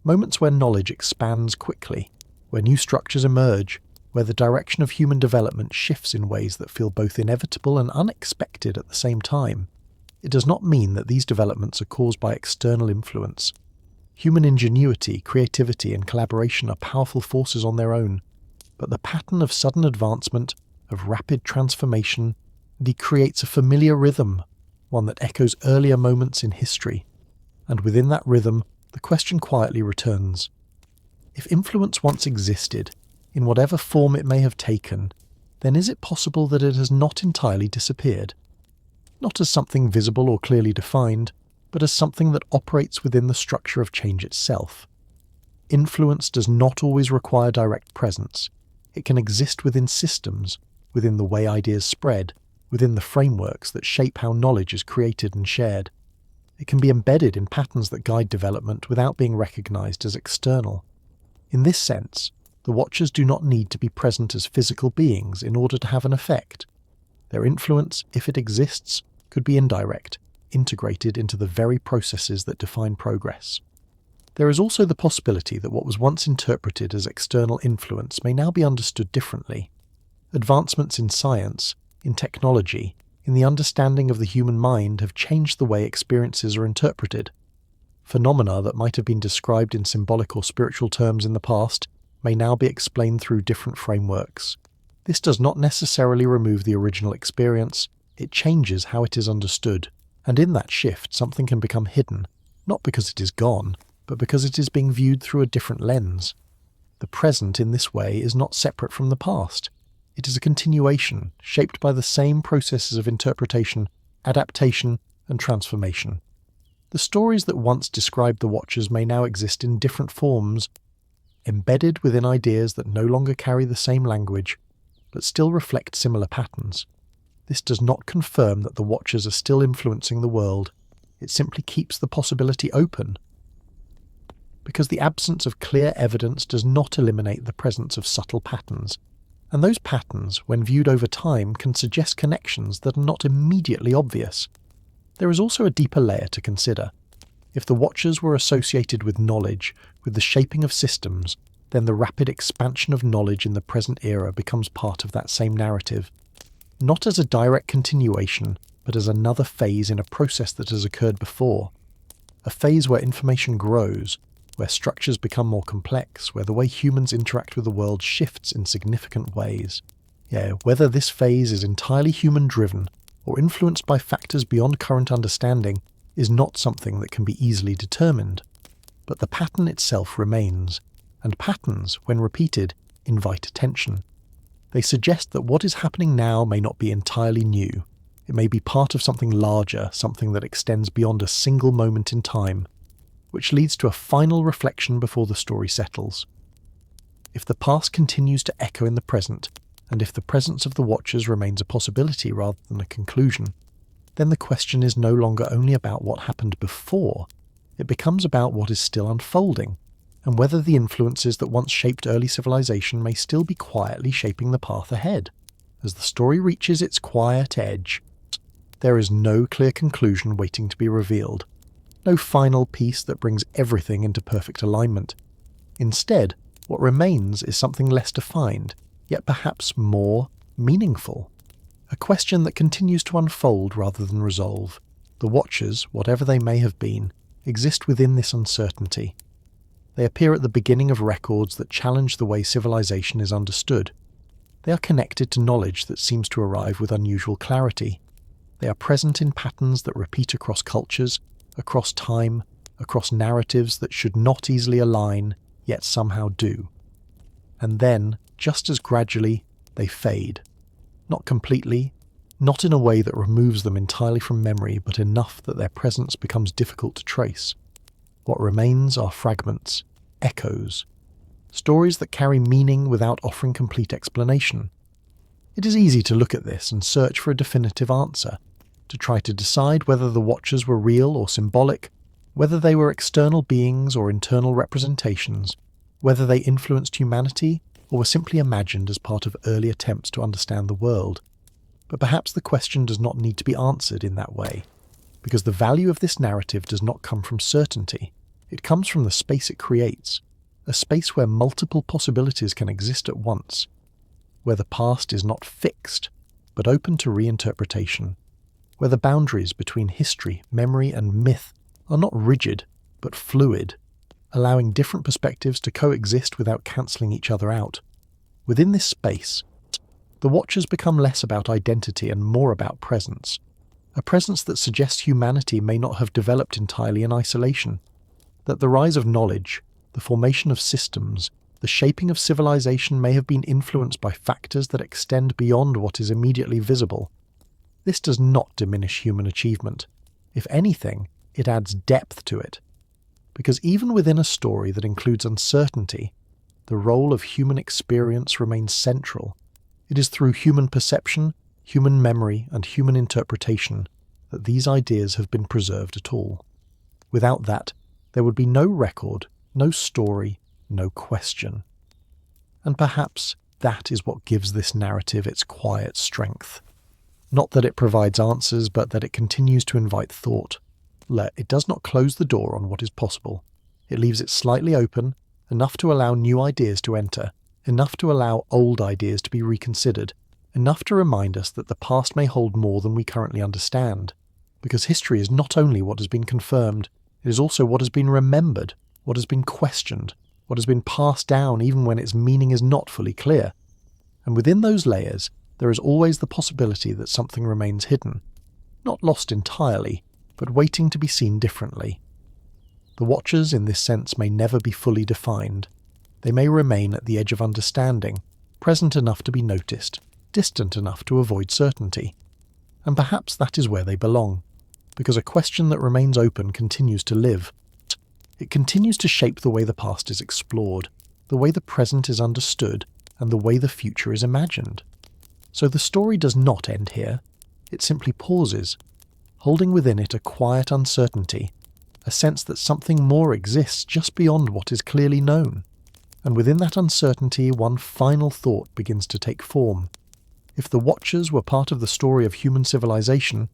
moments where knowledge expands quickly, where new structures emerge, where the direction of human development shifts in ways that feel both inevitable and unexpected at the same time. It does not mean that these developments are caused by external influence. Human ingenuity, creativity, and collaboration are powerful forces on their own, but the pattern of sudden advancement, of rapid transformation, creates a familiar rhythm, one that echoes earlier moments in history. And within that rhythm, the question quietly returns: if influence once existed, in whatever form it may have taken, then is it possible that it has not entirely disappeared? Not as something visible or clearly defined, but as something that operates within the structure of change itself. Influence does not always require direct presence. It can exist within systems, within the way ideas spread, within the frameworks that shape how knowledge is created and shared. It can be embedded in patterns that guide development without being recognized as external. In this sense, the Watchers do not need to be present as physical beings in order to have an effect. Their influence, if it exists, could be indirect, integrated into the very processes that define progress. There is also the possibility that what was once interpreted as external influence may now be understood differently. Advancements in science, in technology, in the understanding of the human mind have changed the way experiences are interpreted. Phenomena that might have been described in symbolic or spiritual terms in the past may now be explained through different frameworks. This does not necessarily remove the original experience. It changes how it is understood, and in that shift something can become hidden, not because it is gone, but because it is being viewed through a different lens. The present in this way is not separate from the past. It is a continuation, shaped by the same processes of interpretation, adaptation, and transformation. The stories that once described the Watchers may now exist in different forms, embedded within ideas that no longer carry the same language, but still reflect similar patterns. This does not confirm that the Watchers are still influencing the world. It simply keeps the possibility open. Because the absence of clear evidence does not eliminate the presence of subtle patterns, and those patterns, when viewed over time, can suggest connections that are not immediately obvious. There is also a deeper layer to consider. If the Watchers were associated with knowledge, with the shaping of systems, then the rapid expansion of knowledge in the present era becomes part of that same narrative. Not as a direct continuation, but as another phase in a process that has occurred before. A phase where information grows, where structures become more complex, where the way humans interact with the world shifts in significant ways. Whether this phase is entirely human-driven or influenced by factors beyond current understanding is not something that can be easily determined. But the pattern itself remains, and patterns, when repeated, invite attention. They suggest that what is happening now may not be entirely new. It may be part of something larger, something that extends beyond a single moment in time, which leads to a final reflection before the story settles. If the past continues to echo in the present, and if the presence of the Watchers remains a possibility rather than a conclusion, then the question is no longer only about what happened before. It becomes about what is still unfolding, and whether the influences that once shaped early civilization may still be quietly shaping the path ahead. As the story reaches its quiet edge, there is no clear conclusion waiting to be revealed, no final piece that brings everything into perfect alignment. Instead, what remains is something less defined, yet perhaps more meaningful. A question that continues to unfold rather than resolve. The Watchers, whatever they may have been, exist within this uncertainty. They appear at the beginning of records that challenge the way civilization is understood. They are connected to knowledge that seems to arrive with unusual clarity. They are present in patterns that repeat across cultures, across time, across narratives that should not easily align, yet somehow do. And then, just as gradually, they fade. Not completely, not in a way that removes them entirely from memory, but enough that their presence becomes difficult to trace. What remains are fragments, echoes, stories that carry meaning without offering complete explanation. It is easy to look at this and search for a definitive answer, to try to decide whether the Watchers were real or symbolic, whether they were external beings or internal representations, whether they influenced humanity or were simply imagined as part of early attempts to understand the world. But perhaps the question does not need to be answered in that way, because the value of this narrative does not come from certainty. It comes from the space it creates, a space where multiple possibilities can exist at once, where the past is not fixed, but open to reinterpretation, where the boundaries between history, memory, and myth are not rigid, but fluid, allowing different perspectives to coexist without cancelling each other out. Within this space, the Watchers become less about identity and more about presence, a presence that suggests humanity may not have developed entirely in isolation, that the rise of knowledge, the formation of systems, the shaping of civilization may have been influenced by factors that extend beyond what is immediately visible. This does not diminish human achievement. If anything, it adds depth to it. Because even within a story that includes uncertainty, the role of human experience remains central. It is through human perception, human memory, and human interpretation that these ideas have been preserved at all. Without that, there would be no record, no story, no question. And perhaps that is what gives this narrative its quiet strength. Not that it provides answers, but that it continues to invite thought. It does not close the door on what is possible. It leaves it slightly open, enough to allow new ideas to enter, enough to allow old ideas to be reconsidered, enough to remind us that the past may hold more than we currently understand. Because history is not only what has been confirmed, it is also what has been remembered, what has been questioned, what has been passed down even when its meaning is not fully clear. And within those layers, there is always the possibility that something remains hidden, not lost entirely, but waiting to be seen differently. The Watchers, in this sense, may never be fully defined. They may remain at the edge of understanding, present enough to be noticed, distant enough to avoid certainty. And perhaps that is where they belong, because a question that remains open continues to live. It continues to shape the way the past is explored, the way the present is understood, and the way the future is imagined. So the story does not end here. It simply pauses, holding within it a quiet uncertainty, a sense that something more exists just beyond what is clearly known. And within that uncertainty, one final thought begins to take form. If the Watchers were part of the story of human civilization,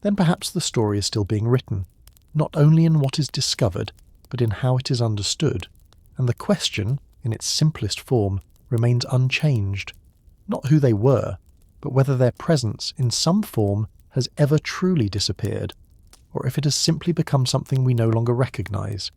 then perhaps the story is still being written, not only in what is discovered, but in how it is understood. And the question, in its simplest form, remains unchanged. Not who they were, but whether their presence, in some form, has ever truly disappeared, or if it has simply become something we no longer recognize.